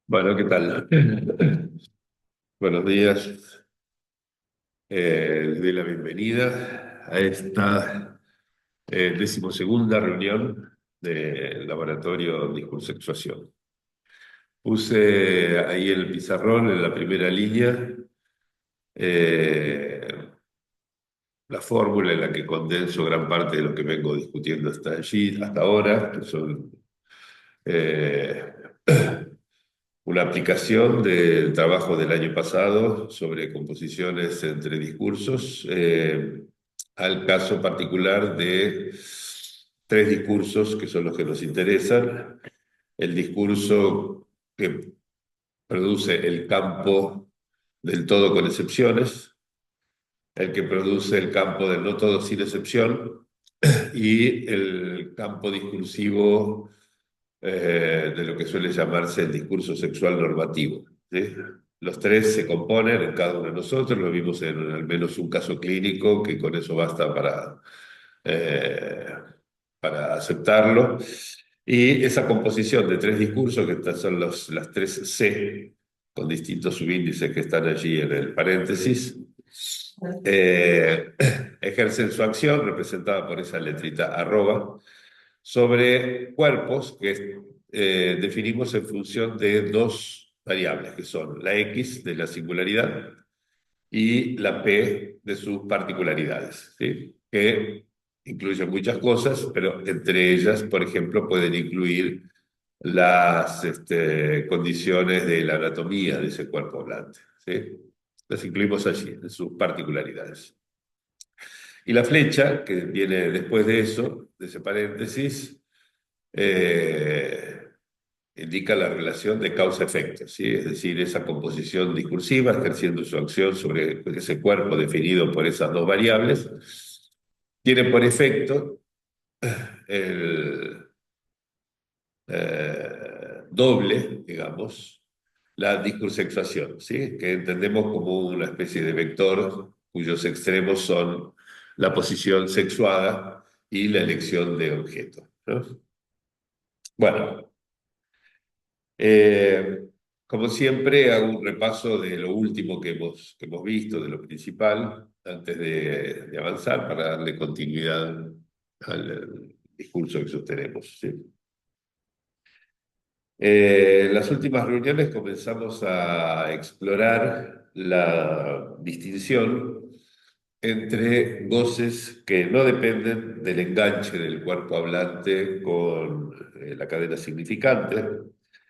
Bueno, ¿qué tal? Buenos días. Les doy la bienvenida a esta decimosegunda reunión del Laboratorio Discursexuación. Puse ahí en el pizarrón, en la primera línea, eh, la fórmula en la que condenso gran parte de lo que vengo discutiendo hasta ahora, que son eh, una aplicación del trabajo del año pasado sobre composiciones entre discursos, al caso particular de tres discursos que son los que nos interesan. El discurso que produce el campo del todo con excepciones, el que produce el campo del no todo sin excepción y el campo discursivo de lo que suele llamarse el discurso sexual normativo. ¿Sí? Los tres se componen en cada uno de nosotros, lo vimos en al menos un caso clínico, que con eso basta eh, para aceptarlo. Y esa composición de tres discursos, que estas son las tres C, con distintos subíndices que están allí en el paréntesis, eh, ejercen su acción, representada por esa letrita arroba, sobre cuerpos que definimos en función de dos variables, que son la X de la singularidad y la P de sus particularidades, ¿sí? Que incluyen muchas cosas, pero entre ellas, por ejemplo, pueden incluir las condiciones de la anatomía de ese cuerpo hablante, ¿sí? Las incluimos allí, en sus particularidades. Y la flecha, que viene después de eso, de ese paréntesis, eh, indica la relación de causa-efecto, ¿sí? Es decir, esa composición discursiva ejerciendo su acción sobre ese cuerpo definido por esas dos variables, tiene por efecto el doble, digamos, la discursexuación, ¿sí? Que entendemos como una especie de vector cuyos extremos son la posición sexuada y la elección de objeto, ¿no? Bueno, Eh, como siempre, hago un repaso de lo último que hemos visto, de lo principal, antes de avanzar para darle continuidad al discurso que sostenemos. ¿Sí? En las últimas reuniones comenzamos a explorar la distinción entre goces que no dependen del enganche del cuerpo hablante con la cadena significante,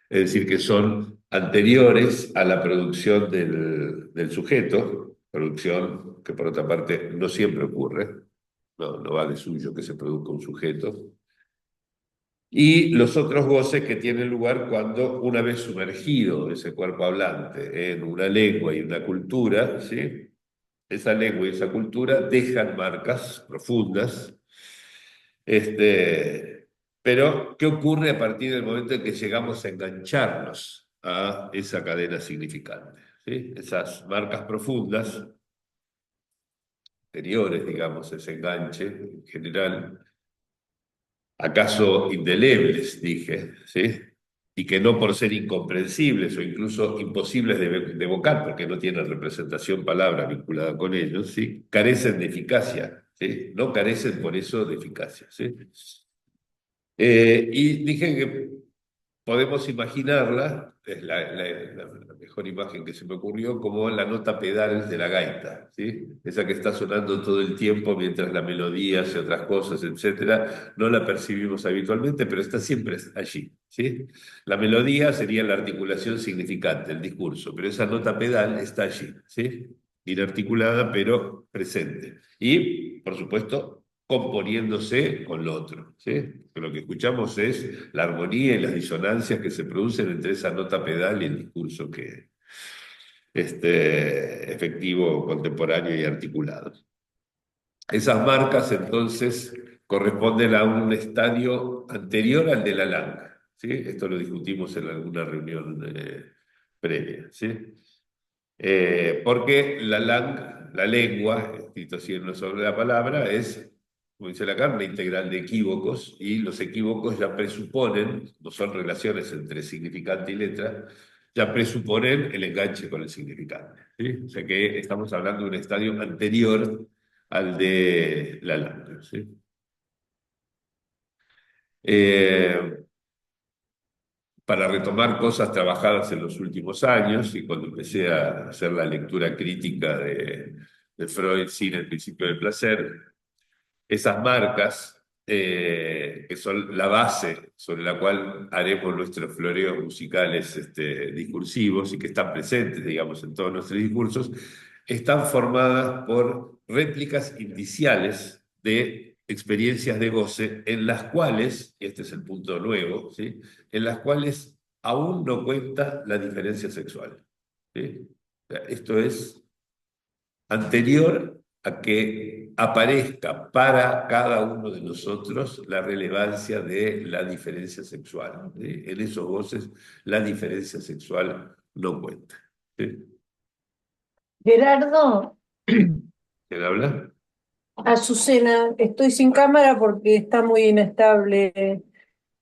es decir, que son anteriores a la producción del sujeto, producción que por otra parte no siempre ocurre, no va de suyo que se produzca un sujeto, y los otros goces que tienen lugar cuando, una vez sumergido ese cuerpo hablante en una lengua y una cultura, ¿sí? Esa lengua y esa cultura dejan marcas profundas. Pero, ¿qué ocurre a partir del momento en que llegamos a engancharnos a esa cadena significante? ¿Sí? Esas marcas profundas, anteriores, digamos, a ese enganche en general, acaso indelebles, dije, ¿sí? Y que no por ser incomprensibles o incluso imposibles de evocar, porque no tienen representación palabra vinculada con ellos, ¿sí? Carecen de eficacia, ¿sí? No carecen por eso de eficacia, ¿sí? Y dije que podemos imaginarla, es la mejor imagen que se me ocurrió, como la nota pedal de la gaita, ¿sí? Esa que está sonando todo el tiempo mientras la melodía hace otras cosas, etcétera. No la percibimos habitualmente, pero está siempre allí, ¿sí? La melodía sería la articulación significante, el discurso, pero esa nota pedal está allí, ¿sí? Inarticulada, pero presente. Y, por supuesto, componiéndose con lo otro, ¿sí? Que lo que escuchamos es la armonía y las disonancias que se producen entre esa nota pedal y el discurso que efectivo, contemporáneo y articulado. Esas marcas entonces corresponden a un estadio anterior al de la langa, ¿sí? Esto lo discutimos en alguna reunión previa, ¿sí? Porque la lengua, escrito así en una sola palabra, es, como dice Lacan, una integral de equívocos, y los equívocos ya presuponen, no son relaciones entre significante y letra, ya presuponen el enganche con el significante, ¿sí? O sea que estamos hablando de un estadio anterior al de la lambda, ¿sí? Eh, para retomar cosas trabajadas en los últimos años y cuando empecé a hacer la lectura crítica de Freud sin el principio del placer, esas marcas que son la base sobre la cual haremos nuestros floreos musicales discursivos y que están presentes, digamos, en todos nuestros discursos, están formadas por réplicas indiciales de experiencias de goce en las cuales, y este es el punto nuevo, ¿sí? En las cuales aún no cuenta la diferencia sexual, ¿sí? O sea, esto es anterior a que aparezca para cada uno de nosotros la relevancia de la diferencia sexual, ¿sí? En esos goces la diferencia sexual no cuenta, ¿sí? Gerardo, ¿Quién habla? Azucena, estoy sin cámara porque está muy inestable.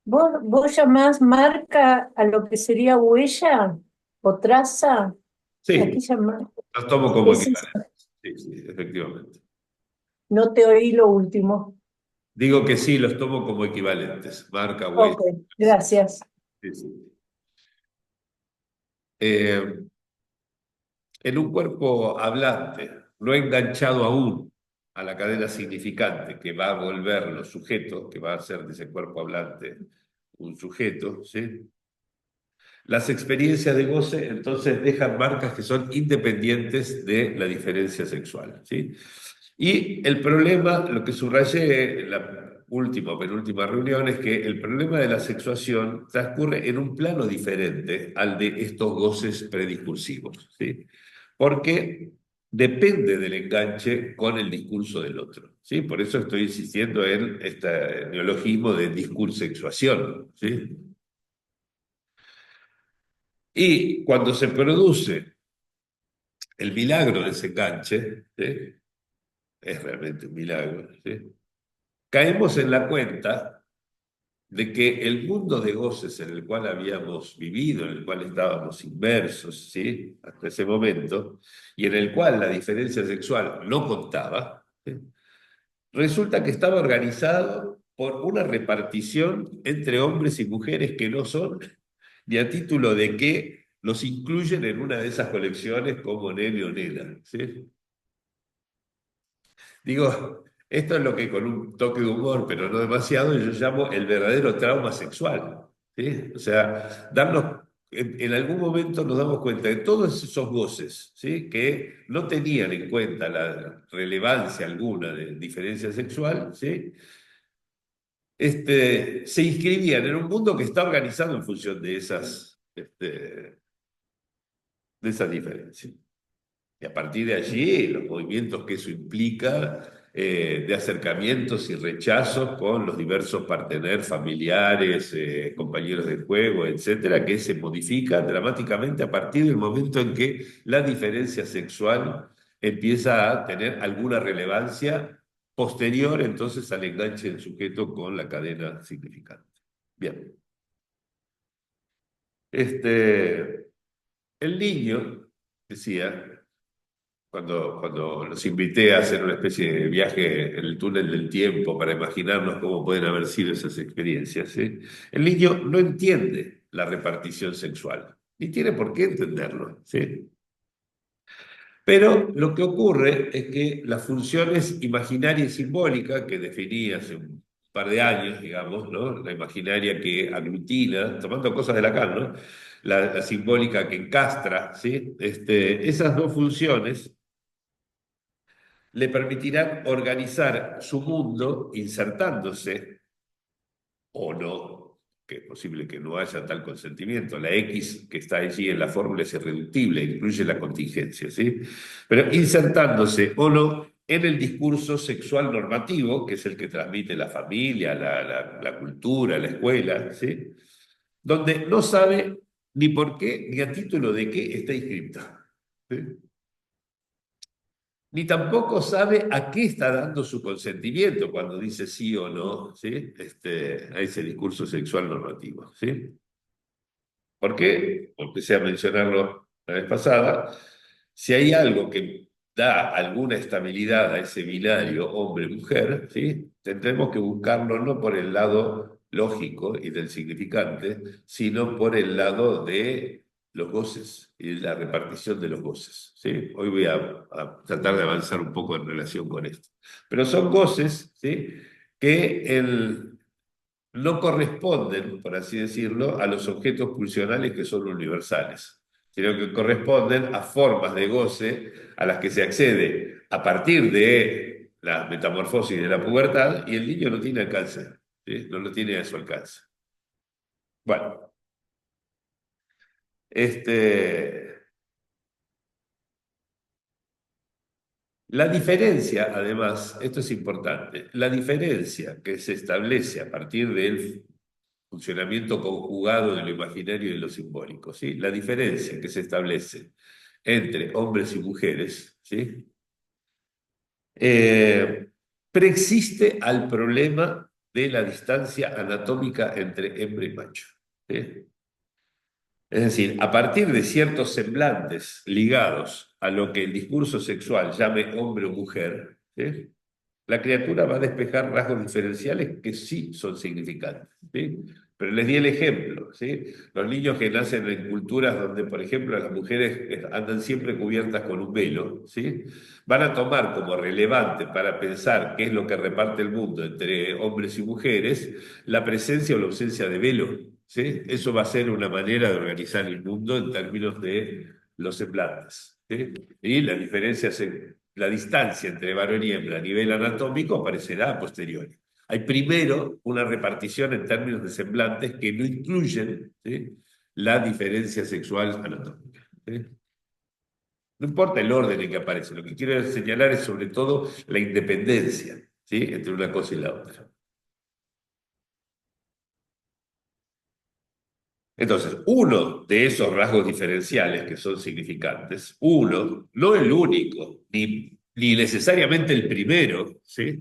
¿Vos llamás marca a lo que sería huella o traza? ¿A qué Sí, llamás? los tomo como Es eso. equivalentes. Sí, sí, efectivamente. No te oí lo último. Digo que sí, los tomo como equivalentes. Marca, huella. Ok, gracias. Sí, sí. Eh, en un cuerpo hablante, no enganchado aún a la cadena significante que va a volverlo sujeto, que va a hacer de ese cuerpo hablante un sujeto, ¿sí? Las experiencias de goce entonces dejan marcas que son independientes de la diferencia sexual, ¿sí? Y el problema, lo que subrayé en la última o penúltima reunión, es que el problema de la sexuación transcurre en un plano diferente al de estos goces prediscursivos, ¿sí? Porque depende del enganche con el discurso del otro, ¿sí? Por eso estoy insistiendo en este neologismo de discursexuación, ¿sí? Y cuando se produce el milagro de ese enganche, ¿sí? Es realmente un milagro, ¿sí? Caemos en la cuenta de que el mundo de goces en el cual habíamos vivido, en el cual estábamos inmersos, ¿sí? Hasta ese momento, y en el cual la diferencia sexual no contaba, ¿sí? Resulta que estaba organizado por una repartición entre hombres y mujeres que no son, ni a título de que los incluyen en una de esas colecciones como nene o nena, ¿sí? Digo, esto es lo que con un toque de humor, pero no demasiado, yo llamo el verdadero trauma sexual, ¿sí? O sea, en algún momento nos damos cuenta de todos esos goces, ¿sí? Que no tenían en cuenta la relevancia alguna de diferencia sexual, ¿sí? Se inscribían en un mundo que está organizado en función de esas diferencias. Y a partir de allí, los movimientos que eso implica, de acercamientos y rechazos con los diversos partener familiares, compañeros de juego, etcétera, que se modifican dramáticamente a partir del momento en que la diferencia sexual empieza a tener alguna relevancia posterior entonces al enganche del sujeto con la cadena significante. Bien. El niño, decía, cuando los invité a hacer una especie de viaje en el túnel del tiempo para imaginarnos cómo pueden haber sido esas experiencias, ¿sí? El niño no entiende la repartición sexual, ni tiene por qué entenderlo, ¿sí? Pero lo que ocurre es que las funciones imaginaria y simbólica que definí hace un par de años, digamos, ¿no? La imaginaria que aglutina, tomando cosas de Lacan, ¿no? La simbólica que encastra, ¿sí? Esas dos funciones le permitirán organizar su mundo insertándose o no, que es posible que no haya tal consentimiento. La X que está allí en la fórmula es irreductible, incluye la contingencia, ¿sí? Pero insertándose o no en el discurso sexual normativo, que es el que transmite la familia, la cultura, la escuela, ¿sí? Donde no sabe ni por qué ni a título de qué está inscrito, ¿sí? Ni tampoco sabe a qué está dando su consentimiento cuando dice sí o no, ¿sí? A ese discurso sexual normativo, ¿sí? ¿Por qué? Empecé a mencionarlo la vez pasada. Si hay algo que da alguna estabilidad a ese binario hombre-mujer, ¿sí? Tendremos que buscarlo no por el lado lógico y del significante, sino por el lado de los goces y de la repartición de los goces, ¿sí? Hoy voy a tratar de avanzar un poco en relación con esto. Pero son goces, ¿sí? que no corresponden, por así decirlo, a los objetos pulsionales que son universales, sino que corresponden a formas de goce a las que se accede a partir de la metamorfosis de la pubertad y el niño no tiene alcance, ¿sí? No lo tiene a su alcance. Bueno, este, la diferencia, además, esto es importante, la diferencia que se establece a partir del funcionamiento conjugado de lo imaginario y de lo simbólico, ¿sí? La diferencia que se establece entre hombres y mujeres, ¿sí? Eh, preexiste al problema de la distancia anatómica entre hembra y macho, ¿sí? Es decir, a partir de ciertos semblantes ligados a lo que el discurso sexual llame hombre o mujer, ¿sí? La criatura va a despejar rasgos diferenciales que sí son significantes, ¿sí? Pero les di el ejemplo, ¿sí? Los niños que nacen en culturas donde, por ejemplo, las mujeres andan siempre cubiertas con un velo, ¿sí? Van a tomar como relevante para pensar qué es lo que reparte el mundo entre hombres y mujeres la presencia o la ausencia de velo, ¿sí? Eso va a ser una manera de organizar el mundo en términos de los semblantes, ¿sí? Y la diferencia la distancia entre varón y hembra a nivel anatómico aparecerá a posteriori. Hay primero una repartición en términos de semblantes que no incluyen, ¿sí? la diferencia sexual anatómica, ¿sí? No importa el orden en que aparece, lo que quiero señalar es sobre todo la independencia, ¿sí? entre una cosa y la otra. Entonces, uno de esos rasgos diferenciales que son significantes, uno, no el único, ni necesariamente el primero, ¿sí?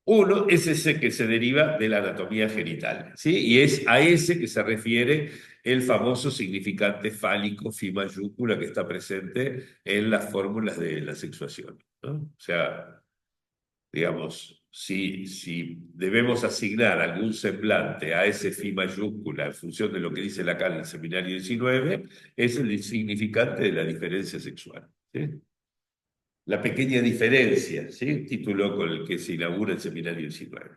Uno es ese que se deriva de la anatomía genital, ¿sí? Y es a ese que se refiere el famoso significante fálico, fi mayúscula, que está presente en las fórmulas de la sexuación, ¿no? O sea, digamos, si debemos asignar algún semblante a ese fi mayúscula en función de lo que dice Lacan en el seminario 19, es el significante de la diferencia sexual, ¿sí? La pequeña diferencia, ¿sí? Título con el que se inaugura el seminario 19.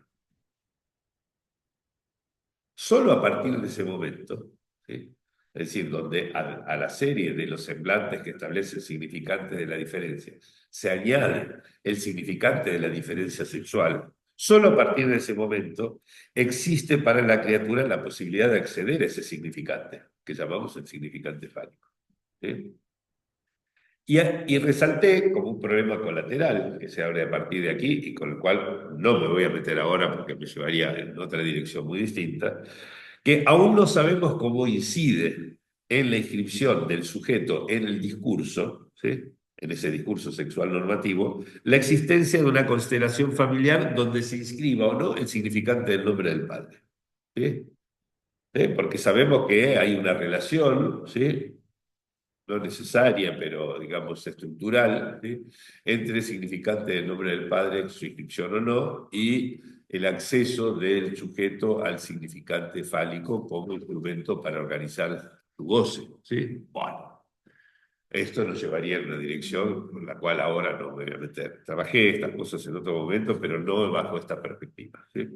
Solo a partir de ese momento, ¿sí? Es decir, donde a la serie de los semblantes que establece el significante de la diferencia se añade el significante de la diferencia sexual, solo a partir de ese momento existe para la criatura la posibilidad de acceder a ese significante, que llamamos el significante fálico, ¿sí? Y resalté como un problema colateral que se abre a partir de aquí y con el cual no me voy a meter ahora porque me llevaría en otra dirección muy distinta, que aún no sabemos cómo incide en la inscripción del sujeto en el discurso, ¿sí? En ese discurso sexual normativo, la existencia de una constelación familiar donde se inscriba o no el significante del nombre del padre, ¿sí? Porque sabemos que hay una relación, ¿sí? No necesaria, pero digamos estructural, ¿sí? entre el significante del nombre del padre, su inscripción o no, y el acceso del sujeto al significante fálico como instrumento para organizar su goce, ¿sí? Bueno, esto nos llevaría en una dirección con la cual ahora no me voy a meter. Trabajé estas cosas en otro momento, pero no bajo esta perspectiva, ¿sí?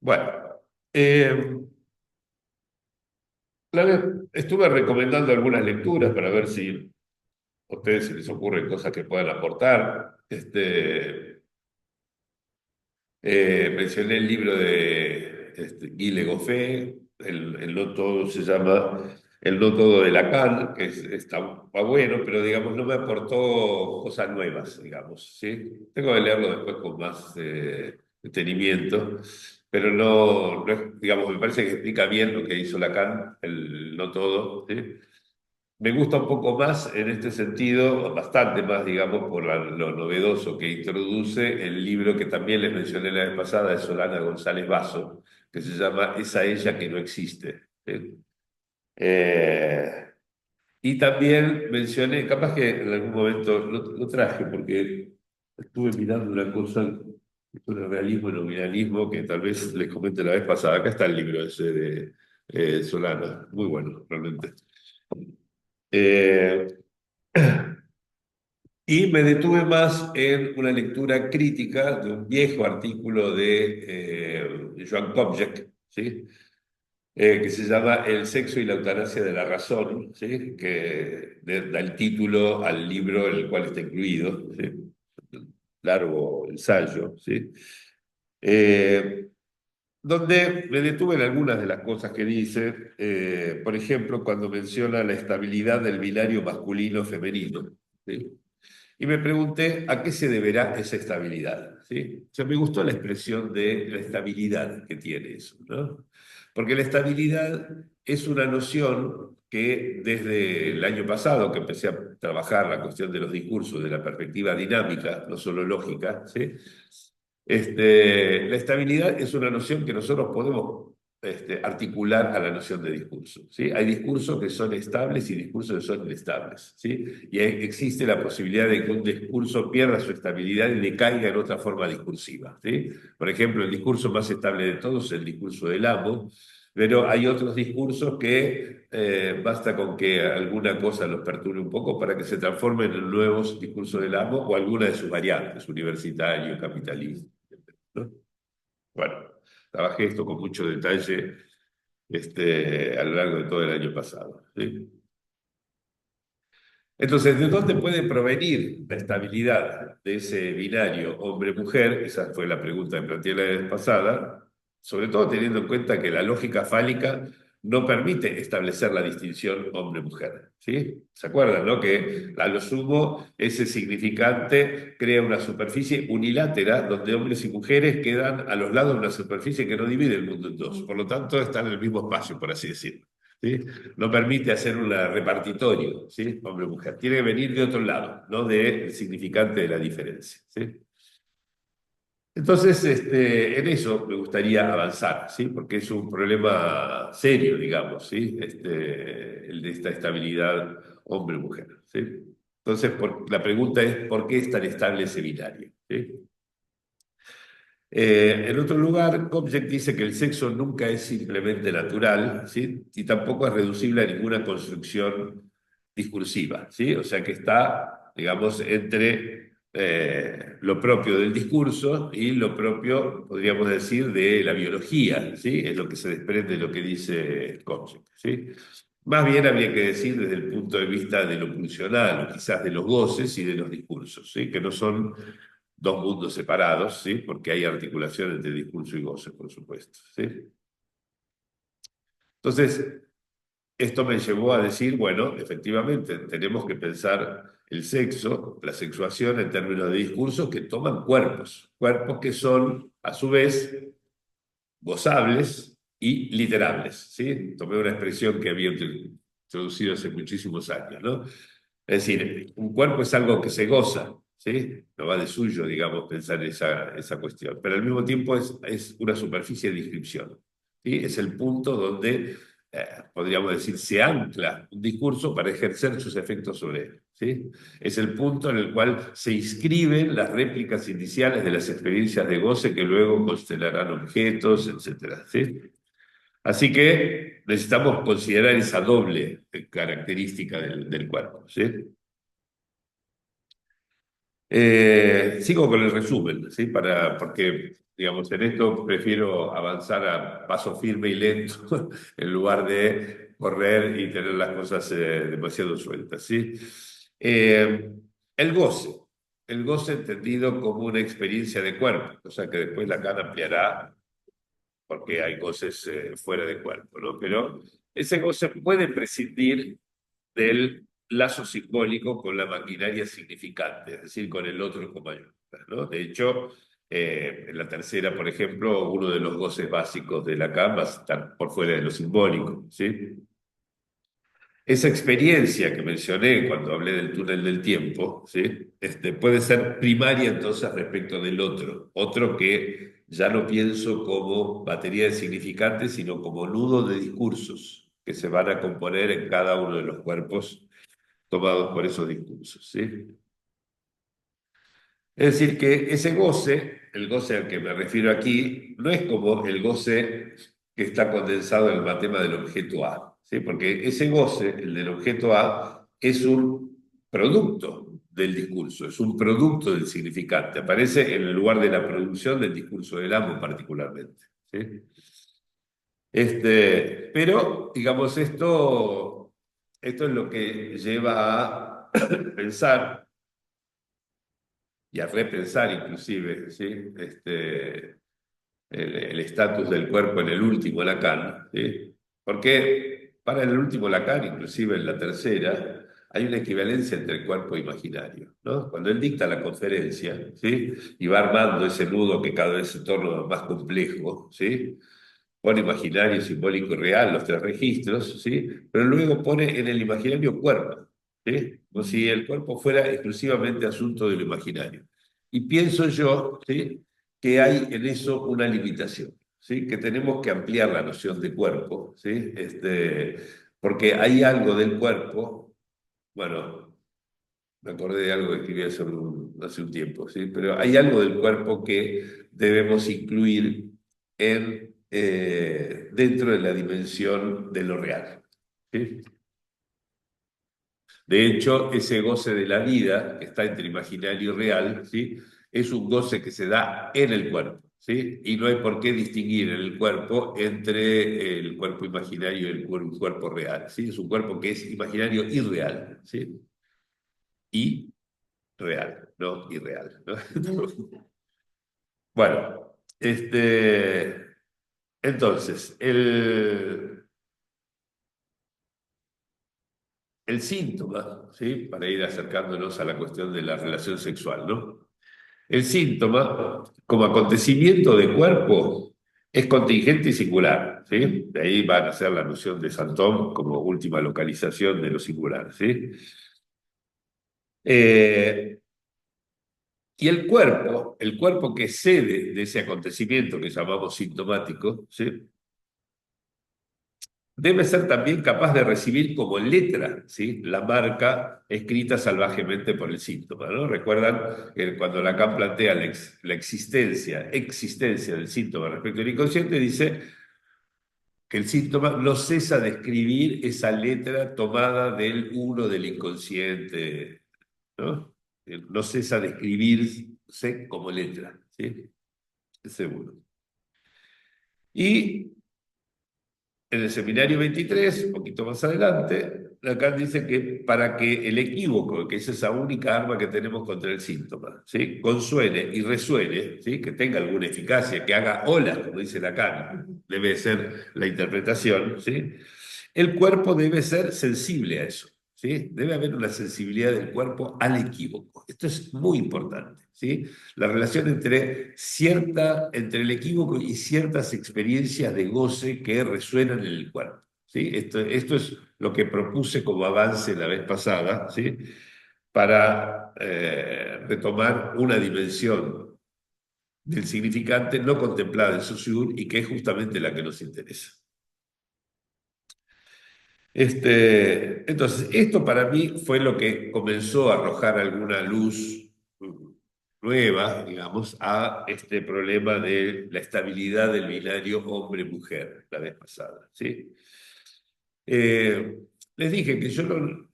Bueno, eh, estuve recomendando algunas lecturas para ver si a ustedes se les ocurren cosas que puedan aportar. Mencioné el libro de Guy Legoffé, el no todo se llama El no todo de Lacan, que está bueno, pero digamos no me aportó cosas nuevas, digamos, ¿sí? Tengo que leerlo después con más detenimiento, pero digamos, me parece que explica bien lo que hizo Lacan, el no todo, ¿sí? Me gusta un poco más en este sentido, bastante más, digamos, por lo novedoso que introduce el libro que también les mencioné la vez pasada de Solana González Basso, que se llama Esa ella que no existe. ¿sí? Eh, y también mencioné, capaz que en algún momento lo traje, porque estuve mirando una cosa sobre el realismo y nominalismo que tal vez les comenté la vez pasada. Acá está el libro ese de Solana, muy bueno, realmente. Eh, y me detuve más en una lectura crítica de un viejo artículo de Joan Kopjek, ¿sí? Que se llama El sexo y la eutanasia de la razón, ¿sí? Que da el título al libro en el cual está incluido, ¿sí? Largo ensayo, ¿sí? Eh, donde me detuve en algunas de las cosas que dice, por ejemplo, cuando menciona la estabilidad del binario masculino-femenino, ¿sí? Y me pregunté a qué se deberá esa estabilidad, ¿sí? O sea, me gustó la expresión de la estabilidad que tiene eso, ¿no? Porque la estabilidad es una noción que desde el año pasado, que empecé a trabajar la cuestión de los discursos de la perspectiva dinámica, no solo lógica, ¿sí? La estabilidad es una noción que nosotros podemos articular a la noción de discurso, ¿sí? Hay discursos que son estables y discursos que son inestables, ¿sí? Y existe la posibilidad de que un discurso pierda su estabilidad y decaiga en otra forma discursiva, ¿sí? Por ejemplo, el discurso más estable de todos es el discurso del amo, pero hay otros discursos que basta con que alguna cosa los perturbe un poco para que se transformen en nuevos discursos del amo o alguna de sus variantes, universitario, capitalista, ¿no? Bueno, trabajé esto con mucho detalle a lo largo de todo el año pasado, ¿sí? Entonces, ¿de dónde puede provenir la estabilidad de ese binario hombre-mujer? Esa fue la pregunta que planteé la vez pasada, sobre todo teniendo en cuenta que la lógica fálica no permite establecer la distinción hombre-mujer, ¿sí? ¿Se acuerdan, no? Que a lo sumo ese significante crea una superficie unilátera donde hombres y mujeres quedan a los lados de una superficie que no divide el mundo en dos. Por lo tanto, están en el mismo espacio, por así decirlo. ¿Sí? No permite hacer un repartitorio, ¿sí? Hombre-mujer. Tiene que venir de otro lado, no del significante de la diferencia, ¿sí? Entonces, en eso me gustaría avanzar, ¿sí? Porque es un problema serio, digamos, ¿sí? El de esta estabilidad hombre-mujer, ¿sí? Entonces, la pregunta es, ¿por qué es tan estable ese binario? ¿Sí? En otro lugar, Kopjek dice que el sexo nunca es simplemente natural, ¿sí? Y tampoco es reducible a ninguna construcción discursiva, ¿sí? O sea que está, digamos, entre lo propio del discurso y lo propio, podríamos decir, de la biología, ¿sí? Es lo que se desprende de lo que dice Kopjek, ¿sí? Más bien habría que decir desde el punto de vista de lo pulsional, o quizás de los goces y de los discursos, ¿sí? Que no son dos mundos separados, ¿sí? Porque hay articulación entre discurso y goce, por supuesto, ¿sí? Entonces, esto me llevó a decir, bueno, efectivamente, tenemos que pensar el sexo, la sexuación en términos de discursos que toman cuerpos, cuerpos que son, a su vez, gozables y literables, ¿sí? Tomé una expresión que había introducido hace muchísimos años, ¿no? Es decir, un cuerpo es algo que se goza, ¿sí? No va de suyo, digamos, pensar esa cuestión, pero al mismo tiempo es una superficie de inscripción, ¿sí? Es el punto donde, podríamos decir, se ancla un discurso para ejercer sus efectos sobre él, ¿sí? Es el punto en el cual se inscriben las réplicas iniciales de las experiencias de goce que luego constelarán objetos, etcétera, ¿sí? Así que necesitamos considerar esa doble característica del cuerpo, ¿sí? Sigo con el resumen, ¿sí? Porque, digamos, en esto prefiero avanzar a paso firme y lento en lugar de correr y tener las cosas demasiado sueltas, ¿sí? Eh, el goce, el goce entendido como una experiencia de cuerpo, o sea que después Lacan ampliará porque hay goces fuera de cuerpo, ¿no? Pero ese goce puede prescindir del lazo simbólico con la maquinaria significante, es decir, con el otro como ayuda, ¿no? De hecho, en la tercera, por ejemplo, uno de los goces básicos de Lacan va a estar por fuera de lo simbólico, ¿sí? Esa experiencia que mencioné cuando hablé del túnel del tiempo, ¿sí? Puede ser primaria entonces respecto del otro, otro que ya no pienso como batería de significantes, sino como nudo de discursos que se van a componer en cada uno de los cuerpos tomados por esos discursos, ¿sí? Es decir, que ese goce, el goce al que me refiero aquí, no es como el goce que está condensado en el matema del objeto A, ¿sí? Porque ese goce, el del objeto A, es un producto del discurso, es un producto del significante, aparece en el lugar de la producción del discurso del amo particularmente, ¿sí? Pero, digamos, esto es lo que lleva a pensar y a repensar inclusive, ¿sí? El estatus del cuerpo en el último Lacan, ¿sí? Porque para el último Lacan, inclusive en la tercera, hay una equivalencia entre cuerpo e imaginario, ¿no? Cuando él dicta la conferencia, ¿sí? Y va armando ese nudo que cada vez se torna más complejo, ¿sí? Pone imaginario, simbólico y real, los tres registros, ¿sí? Pero luego pone en el imaginario cuerpo, ¿sí? Como si el cuerpo fuera exclusivamente asunto de lo imaginario. Y pienso yo, ¿sí? Que hay en eso una limitación, ¿sí? Que tenemos que ampliar la noción de cuerpo, ¿sí? Porque hay algo del cuerpo, bueno, me acordé de algo que escribí hace un tiempo, ¿sí? Pero hay algo del cuerpo que debemos incluir dentro de la dimensión de lo real, ¿sí? De hecho, ese goce de la vida, que está entre imaginario y real, ¿sí? Es un goce que se da en el cuerpo, ¿sí? Y no hay por qué distinguir en el cuerpo entre el cuerpo imaginario y el cuerpo real, ¿sí? Es un cuerpo que es imaginario y real, ¿sí? Y real, no irreal, ¿no? Bueno, entonces, el síntoma, ¿sí? Para ir acercándonos a la cuestión de la relación sexual, ¿no? El síntoma, como acontecimiento de cuerpo, es contingente y singular, ¿sí? De ahí va a nacer la noción de Santón como última localización de lo singular, ¿sí? Eh, y el cuerpo que cede de ese acontecimiento que llamamos sintomático, ¿sí? Debe ser también capaz de recibir como letra, ¿sí? La marca escrita salvajemente por el síntoma, ¿no? Recuerdan que cuando Lacan plantea la existencia del síntoma respecto al inconsciente, dice que el síntoma no cesa de escribir esa letra tomada del uno del inconsciente, ¿no? No cesa de escribirse como letra, ¿sí? Ese uno. Y en el seminario 23, un poquito más adelante, Lacan dice que para que el equívoco, que es esa única arma que tenemos contra el síntoma, ¿sí? Consuene y resuene, ¿sí? Que tenga alguna eficacia, que haga olas, como dice Lacan, debe ser la interpretación, ¿sí? El cuerpo debe ser sensible a eso, ¿sí? Debe haber una sensibilidad del cuerpo al equívoco. Esto es muy importante, ¿sí? La relación entre el equívoco y ciertas experiencias de goce que resuenan en el cuerpo, ¿sí? Esto es lo que propuse como avance la vez pasada, ¿sí? Para retomar una dimensión del significante no contemplada en Saussure y que es justamente la que nos interesa. Entonces, esto para mí fue lo que comenzó a arrojar alguna luz nueva, digamos, a este problema de la estabilidad del binario hombre-mujer la vez pasada, ¿sí? Eh, Les dije que yo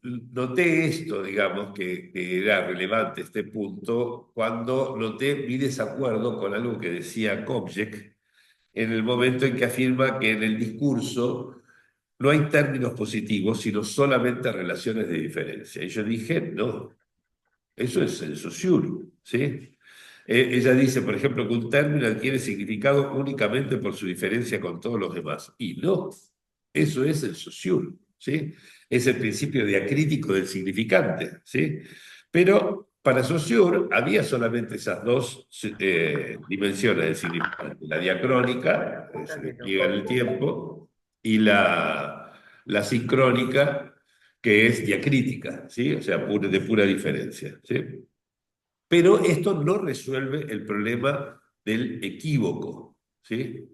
noté esto, digamos, que era relevante este punto, cuando noté mi desacuerdo con algo que decía Kopjek en el momento en que afirma que en el discurso no hay términos positivos, sino solamente relaciones de diferencia. Y yo dije, no, eso es el Saussure, ¿sí? Ella dice, por ejemplo, que un término adquiere significado únicamente por su diferencia con todos los demás. Y no, eso es el Saussure, ¿sí? Es el principio diacrítico del significante, ¿sí? Pero para Saussure había solamente esas dos dimensiones del significante, la diacrónica, que se despliega en el tiempo, y la sincrónica, que es diacrítica, ¿sí? O sea, de pura diferencia, ¿sí? Pero esto no resuelve el problema del equívoco, ¿sí?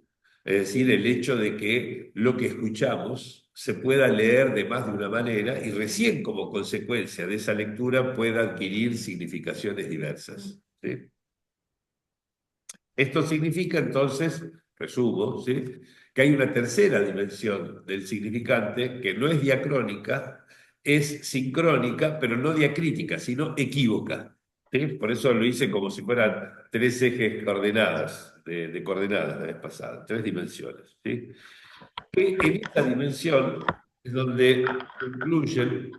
Es decir, el hecho de que lo que escuchamos se pueda leer de más de una manera y recién como consecuencia de esa lectura pueda adquirir significaciones diversas, ¿sí? Esto significa entonces, resumo, ¿sí?, que hay una tercera dimensión del significante que no es diacrónica, es sincrónica, pero no diacrítica, sino equívoca, ¿sí? Por eso lo hice como si fueran tres ejes coordenadas, de coordenadas la vez pasada, tres dimensiones, ¿sí? Que en esta dimensión es donde concluyen,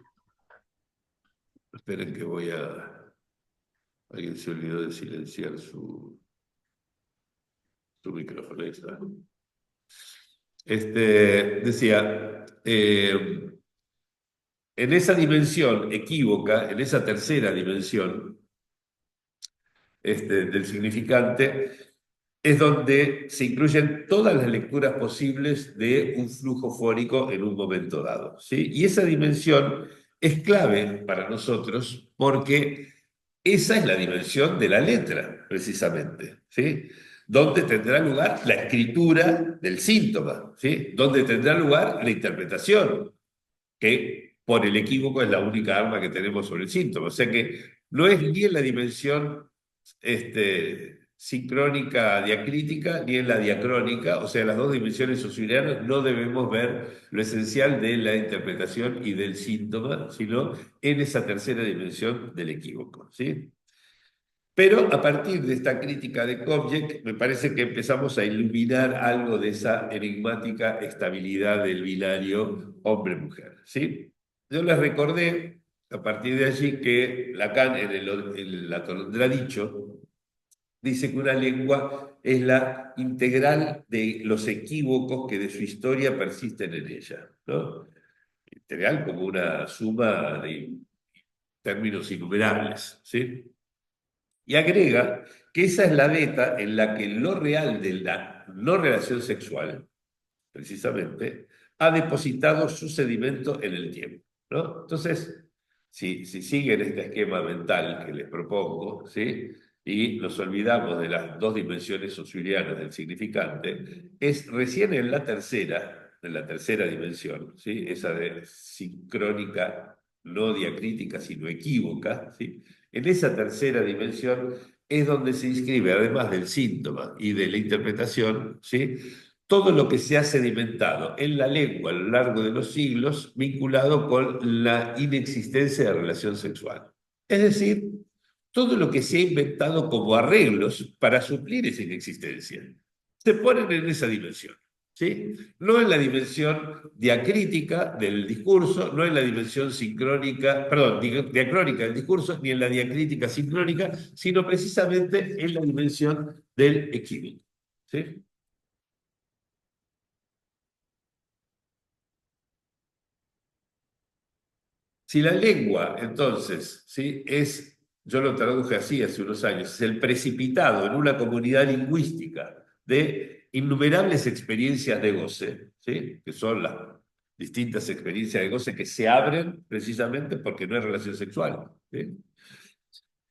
esperen que voy a, alguien se olvidó de silenciar su micrófono, ahí está. Decía, en esa dimensión equívoca, en esa tercera dimensión del significante, es donde se incluyen todas las lecturas posibles de un flujo fónico en un momento dado, ¿sí? Y esa dimensión es clave para nosotros porque esa es la dimensión de la letra, precisamente, ¿sí? Donde tendrá lugar la escritura del síntoma, ¿sí? Donde tendrá lugar la interpretación, que por el equívoco es la única arma que tenemos sobre el síntoma. O sea que no es ni en la dimensión sincrónica diacrítica ni en la diacrónica, o sea, las dos dimensiones ausiliares no debemos ver lo esencial de la interpretación y del síntoma, sino en esa tercera dimensión del equívoco, ¿sí? Pero a partir de esta crítica de Kobjek, me parece que empezamos a iluminar algo de esa enigmática estabilidad del binario hombre-mujer, ¿sí? Yo les recordé, a partir de allí, que Lacan, en la Atolondradicho, dice que una lengua es la integral de los equívocos que de su historia persisten en ella, ¿no? Integral como una suma de términos innumerables, ¿sí? Y agrega que esa es la beta en la que lo real de la no relación sexual, precisamente, ha depositado su sedimento en el tiempo, ¿no? Entonces, si siguen este esquema mental que les propongo, ¿sí?, y nos olvidamos de las dos dimensiones ausilianas del significante, es recién en la tercera dimensión, ¿sí?, esa de sincrónica, no diacrítica, sino equívoca, ¿sí?, en esa tercera dimensión es donde se inscribe, además del síntoma y de la interpretación, ¿sí?, todo lo que se ha sedimentado en la lengua a lo largo de los siglos vinculado con la inexistencia de relación sexual. Es decir, todo lo que se ha inventado como arreglos para suplir esa inexistencia. Se ponen en esa dimensión, ¿sí? No en la dimensión diacrítica del discurso, no en la dimensión sincrónica, perdón, diacrónica del discurso, ni en la diacrítica sincrónica, sino precisamente en la dimensión del equívoco, ¿sí? Si la lengua, entonces, ¿sí?, yo lo traduje así hace unos años, es el precipitado en una comunidad lingüística de innumerables experiencias de goce, ¿sí?, que son las distintas experiencias de goce que se abren precisamente porque no hay relación sexual, ¿sí?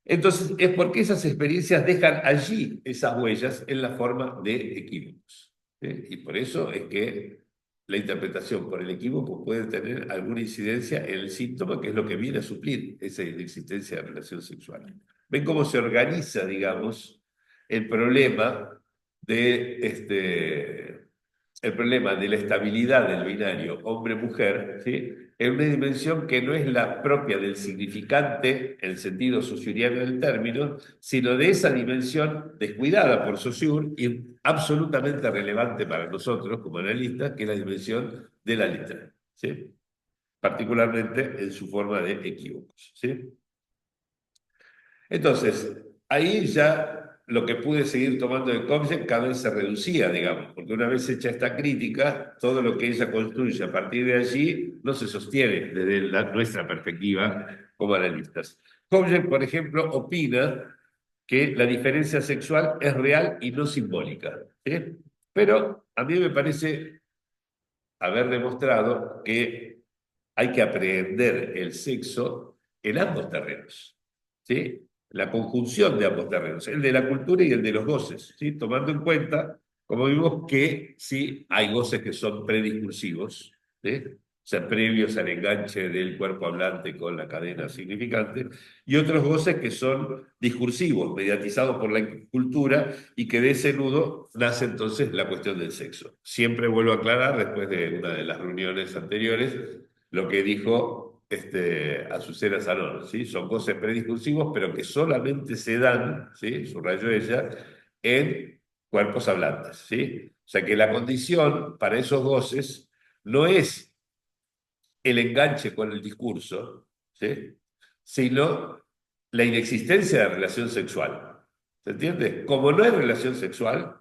Entonces, es porque esas experiencias dejan allí esas huellas en la forma de equívocos, ¿sí? Y por eso es que la interpretación por el equívoco puede tener alguna incidencia en el síntoma, que es lo que viene a suplir esa inexistencia de relación sexual. ¿Ven cómo se organiza, digamos, el problema el problema de la estabilidad del binario hombre-mujer, ¿sí?, en una dimensión que no es la propia del significante, en el sentido saussuriano del término, sino de esa dimensión descuidada por Saussure y absolutamente relevante para nosotros como analistas, que es la dimensión de la letra, ¿sí?, particularmente en su forma de equívocos, ¿sí? Entonces, ahí ya lo que pude seguir tomando de Comsec cada vez se reducía, digamos, porque una vez hecha esta crítica, todo lo que ella construye a partir de allí no se sostiene desde nuestra perspectiva como analistas. Comsec, por ejemplo, opina que la diferencia sexual es real y no simbólica, ¿sí? Pero a mí me parece haber demostrado que hay que aprehender el sexo en ambos terrenos, ¿sí? la conjunción de ambos terrenos, el de la cultura y el de los goces, ¿sí? Tomando en cuenta, como vimos, que sí hay goces que son prediscursivos, ¿sí? O sea, previos al enganche del cuerpo hablante con la cadena significante, y otros goces que son discursivos, mediatizados por la cultura, y que de ese nudo nace entonces la cuestión del sexo. Siempre vuelvo a aclarar, después de una de las reuniones anteriores, lo que dijo Azucena Salón, ¿sí? Son goces prediscursivos, pero que solamente se dan, ¿sí? Subrayó ella, en cuerpos hablantes, ¿sí? O sea que la condición para esos goces no es el enganche con el discurso, ¿sí? Sino la inexistencia de relación sexual. ¿Se entiende? Como no hay relación sexual,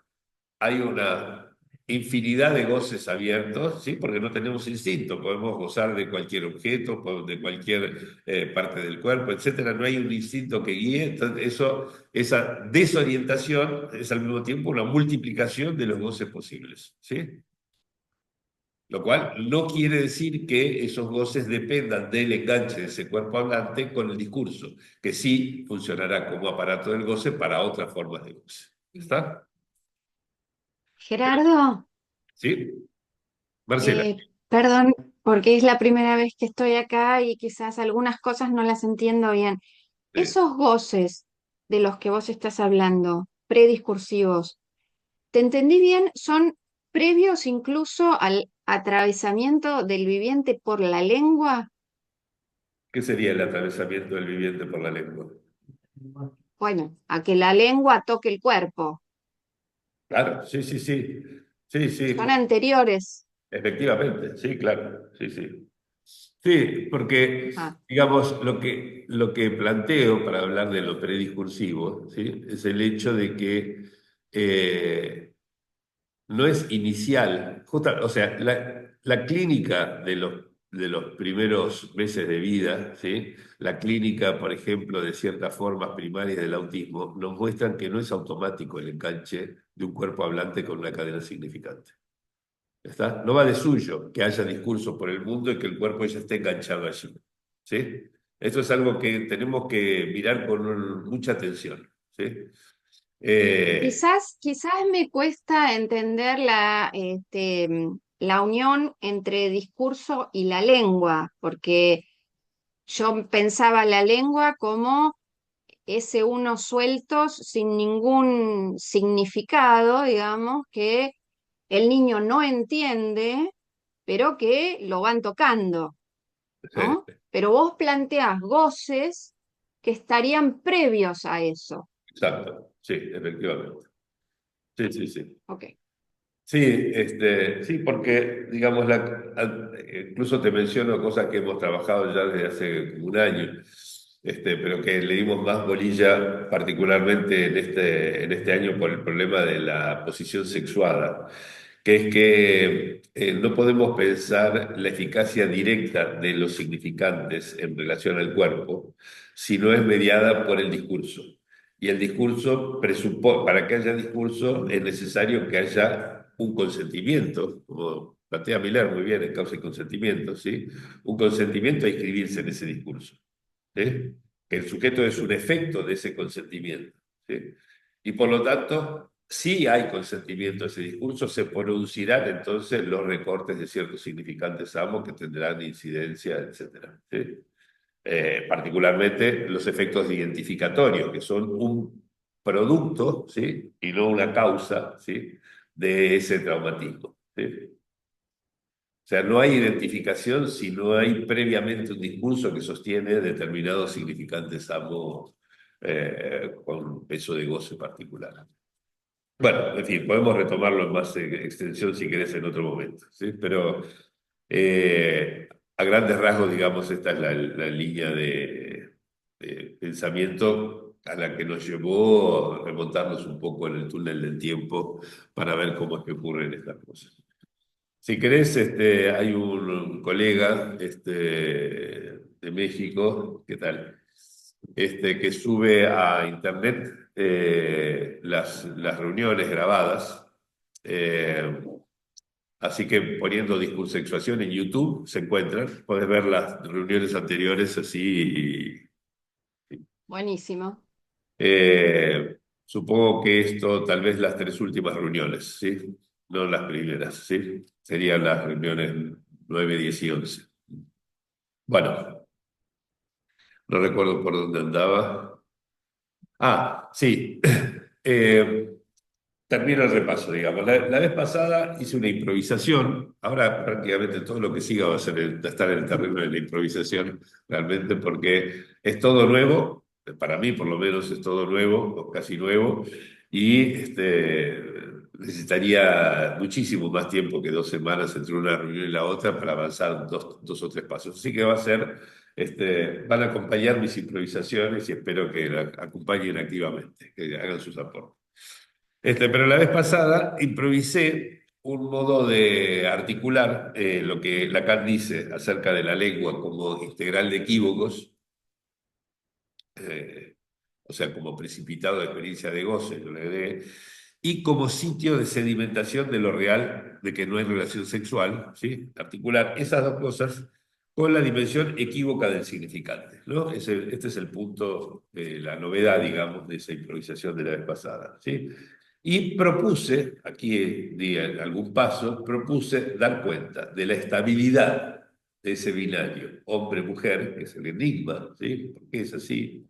hay una infinidad de goces abiertos, ¿sí? Porque no tenemos instinto, podemos gozar de cualquier objeto, de cualquier parte del cuerpo, etcétera. No hay un instinto que guíe, entonces esa desorientación es al mismo tiempo una multiplicación de los goces posibles, ¿sí? Lo cual no quiere decir que esos goces dependan del enganche de ese cuerpo hablante con el discurso, que sí funcionará como aparato del goce para otras formas de goce. ¿Está? Gerardo, ¿Sí? Marcela. perdón, porque es la primera vez que estoy acá y quizás algunas cosas no las entiendo bien. Sí. Esos goces de los que vos estás hablando, prediscursivos, ¿te entendí bien? ¿Son previos incluso al atravesamiento del viviente por la lengua? ¿Qué sería el atravesamiento del viviente por la lengua? Bueno, a que la lengua toque el cuerpo. Claro, sí, sí, sí. Sí, Son sí, anteriores. efectivamente, sí, claro, sí, sí. Sí, porque, Ah, digamos, lo que planteo para hablar de lo prediscursivo, ¿sí? Es el hecho de que no es inicial, o sea, la clínica de los primeros meses de vida, ¿sí? La clínica, por ejemplo, de ciertas formas primarias del autismo, nos muestran que no es automático el enganche de un cuerpo hablante con una cadena significante. ¿Está? No va de suyo que haya discurso por el mundo y que el cuerpo ya esté enganchado allí. ¿Sí? Esto es algo que tenemos que mirar con mucha atención. ¿Sí? Eh, quizás me cuesta entender la unión entre discurso y la lengua, porque yo pensaba la lengua como ese uno sueltos sin ningún significado, digamos, que el niño no entiende, pero que lo van tocando, ¿no? Pero vos planteás goces que estarían previos a eso. exacto, sí, efectivamente. Sí, sí, sí. Ok. Sí, sí, porque, digamos, incluso te menciono cosas que hemos trabajado ya desde hace como un año, pero que le dimos más bolilla, particularmente en este año, por el problema de la posición sexuada, que es que no podemos pensar la eficacia directa de los significantes en relación al cuerpo si no es mediada por el discurso. Y el discurso para que haya discurso es necesario que haya un consentimiento, como plantea Miller muy bien en Causa y Consentimiento, ¿sí? Un consentimiento a inscribirse en ese discurso, ¿sí? Que el sujeto es un efecto de ese consentimiento, ¿sí? Y por lo tanto, si hay consentimiento a ese discurso, se producirán entonces los recortes de ciertos significantes amos que tendrán incidencia, etcétera, ¿sí? Particularmente los efectos identificatorios, que son un producto, ¿sí? Y no una causa, ¿sí? De ese traumatismo, ¿sí? O sea, no hay identificación si no hay previamente un discurso que sostiene determinados significantes ambos con peso de goce particular. Bueno, en fin, podemos retomarlo en más extensión si querés en otro momento, ¿sí? Pero a grandes rasgos, digamos, esta es la línea de pensamiento a la que nos llevó a remontarnos un poco en el túnel del tiempo para ver cómo es que ocurren estas cosas. Si querés, hay un colega de México, ¿qué tal? Que sube a internet las reuniones grabadas. eh, Así que poniendo discursexuación en YouTube se encuentran, podés ver las reuniones anteriores así. Buenísimo. Supongo que esto, tal vez las tres últimas reuniones, ¿sí? No las primeras, ¿sí? Serían las reuniones 9, 10 y 11. Bueno, no recuerdo por dónde andaba. Ah, sí. Eh, Termino el repaso, digamos. La vez pasada hice una improvisación. Ahora prácticamente todo lo que siga va a ser estar en el terreno de la improvisación, realmente, porque es todo nuevo. Para mí, por lo menos, es todo nuevo, o casi nuevo. Y necesitaría muchísimo más tiempo que 2 semanas entre una reunión y la otra para avanzar dos o tres pasos. Así que va a ser, van a acompañar mis improvisaciones y espero que la acompañen activamente, que hagan sus aportes. Pero la vez pasada improvisé un modo de articular lo que Lacan dice acerca de la lengua como integral de equívocos, eh, o sea, como precipitado de experiencia de goce, yo le agregué, y como sitio de sedimentación de lo real, de que no hay relación sexual, ¿sí? Articular esas dos cosas con la dimensión equívoca del significante, ¿no? Este es el punto, la novedad, digamos, de esa improvisación de la vez pasada, ¿sí? Y propuse, aquí di algún paso, propuse dar cuenta de la estabilidad de ese binario hombre-mujer, que es el enigma, ¿sí? ¿Por qué es así?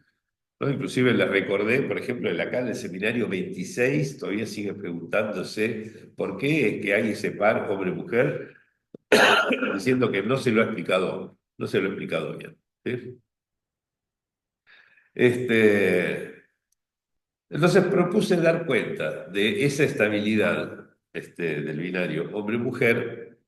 ¿No? Inclusive le recordé, por ejemplo, acá en el seminario 26, todavía sigue preguntándose por qué es que hay ese par hombre-mujer, diciendo que no se lo ha explicado, no se lo ha explicado bien. ¿Sí? Este, entonces propuse dar cuenta de esa estabilidad del binario hombre-mujer,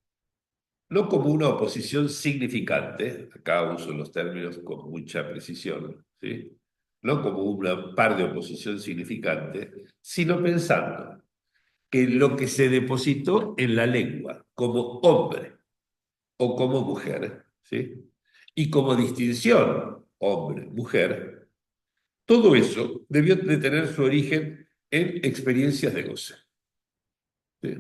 no como una oposición significante, acá uso los términos con mucha precisión, ¿sí? No como una par de oposición significante, sino pensando que lo que se depositó en la lengua como hombre o como mujer, ¿sí? Y como distinción hombre-mujer, todo eso debió de tener su origen en experiencias de goce. ¿Sí?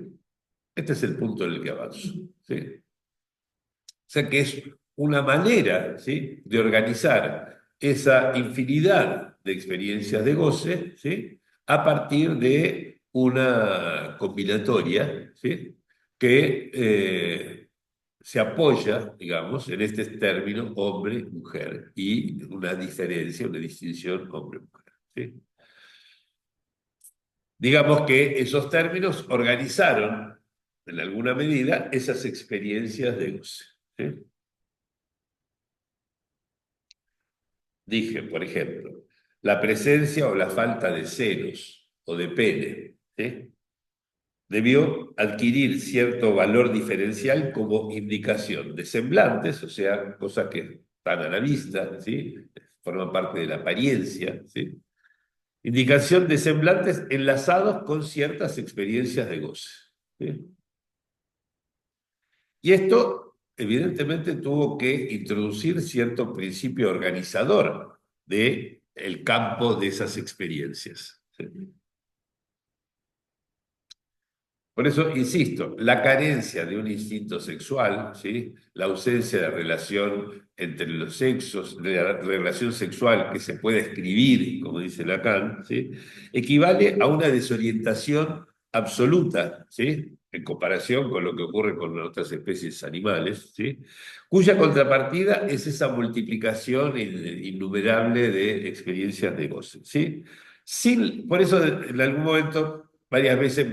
Este es el punto en el que avanzo. ¿Sí? O sea que es una manera, ¿sí?, de organizar esa infinidad de experiencias de goce, ¿sí?, a partir de una combinatoria, ¿sí?, que se apoya, digamos, en este término hombre-mujer y una diferencia, una distinción hombre-mujer. ¿Sí? Digamos que esos términos organizaron, en alguna medida, esas experiencias de goce. ¿Sí? Dije, por ejemplo, la presencia o la falta de senos o de pene, ¿sí?, debió adquirir cierto valor diferencial como indicación de semblantes, o sea, cosas que están a la vista, ¿sí?, forman parte de la apariencia, ¿sí?, indicación de semblantes enlazados con ciertas experiencias de goce. ¿Sí? Y esto, evidentemente, tuvo que introducir cierto principio organizador de el campo de esas experiencias. ¿Sí? Por eso, insisto, la carencia de un instinto sexual, ¿sí?, la ausencia de relación entre los sexos, de la relación sexual que se puede escribir, como dice Lacan, ¿sí?, equivale a una desorientación absoluta, ¿sí?, en comparación con lo que ocurre con otras especies animales, ¿sí?, cuya contrapartida es esa multiplicación innumerable de experiencias de goce. ¿Sí? Por eso, en algún momento varias veces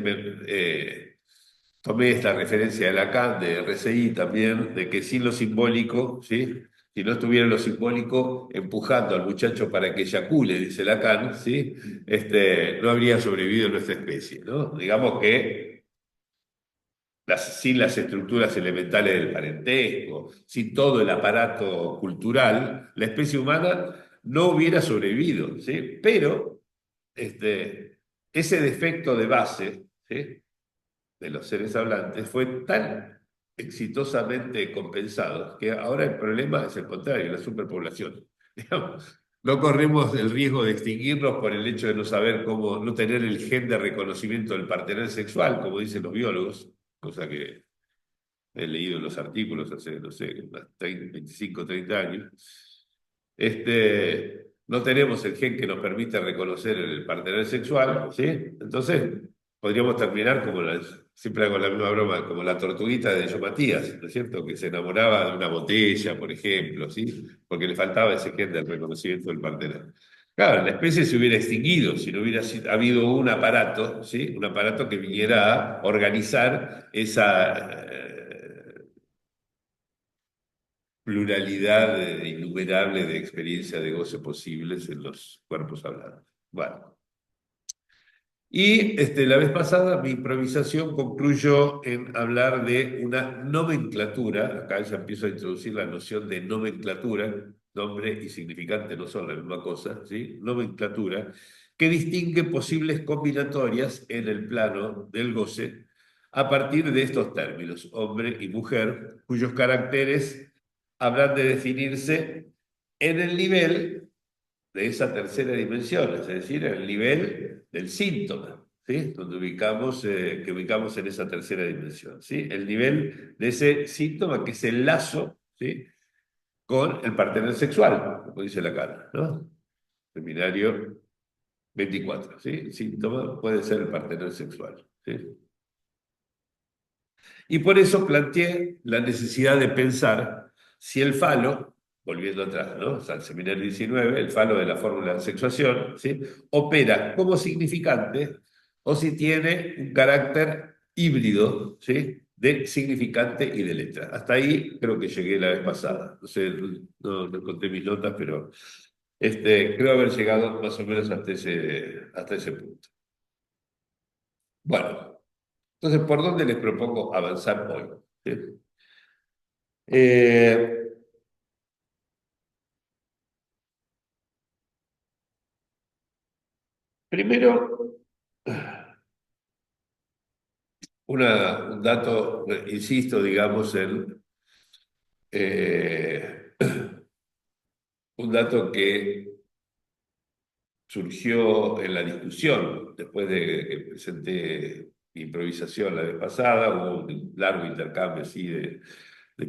tomé esta referencia de Lacan, de RCI también, de que sin lo simbólico, ¿sí?, si no estuviera lo simbólico empujando al muchacho para que eyacule, dice Lacan, ¿sí?, no habría sobrevivido nuestra especie, ¿no? Digamos que sin las estructuras elementales del parentesco, sin todo el aparato cultural, la especie humana no hubiera sobrevivido, ¿sí? Pero ese defecto de base, ¿sí?, de los seres hablantes fue tan exitosamente compensado que ahora el problema es el contrario, la superpoblación. Digamos, no corremos el riesgo de extinguirnos por el hecho de no saber cómo, no tener el gen de reconocimiento del partener sexual, como dicen los biólogos, cosa que he leído en los artículos hace, no sé, unos 25, 30 años. no tenemos el gen que nos permite reconocer el partner sexual, ¿sí? Entonces, podríamos terminar como siempre hago la misma broma, como la tortuguita de Yo Matías, ¿no es cierto? Que se enamoraba de una botella, por ejemplo, ¿sí? Porque le faltaba ese gen del reconocimiento del partner. Claro, la especie se hubiera extinguido si no hubiera habido un aparato, ¿sí? Un aparato que viniera a organizar esa pluralidad innumerable de experiencias de goce posibles en los cuerpos hablantes. Bueno, y la vez pasada mi improvisación concluyó en hablar de una nomenclatura, acá ya empiezo a introducir la noción de nomenclatura, nombre y significante no son la misma cosa, ¿sí? Nomenclatura, que distingue posibles combinatorias en el plano del goce a partir de estos términos, hombre y mujer, cuyos caracteres habrán de definirse en el nivel de esa tercera dimensión, es decir, en el nivel del síntoma, ¿sí? Donde que ubicamos en esa tercera dimensión, ¿sí? El nivel de ese síntoma que es el lazo, ¿sí? Con el partener sexual, como dice la cara, ¿no? Seminario 24, ¿sí? El síntoma puede ser el partener sexual, ¿sí? Y por eso planteé la necesidad de pensar si el falo, volviendo atrás, ¿no? O sea, el seminario 19, el falo de la fórmula de sexuación, ¿sí? Opera como significante o si tiene un carácter híbrido, ¿sí? De significante y de letra. Hasta ahí creo que llegué la vez pasada. No sé, no conté mis notas, pero creo haber llegado más o menos hasta ese punto. Bueno, entonces, ¿por dónde les propongo avanzar hoy? ¿Sí? Eh, Primero, un dato, insisto, digamos, eh, un dato que surgió en la discusión después de que presenté mi improvisación la vez pasada, hubo un largo intercambio así de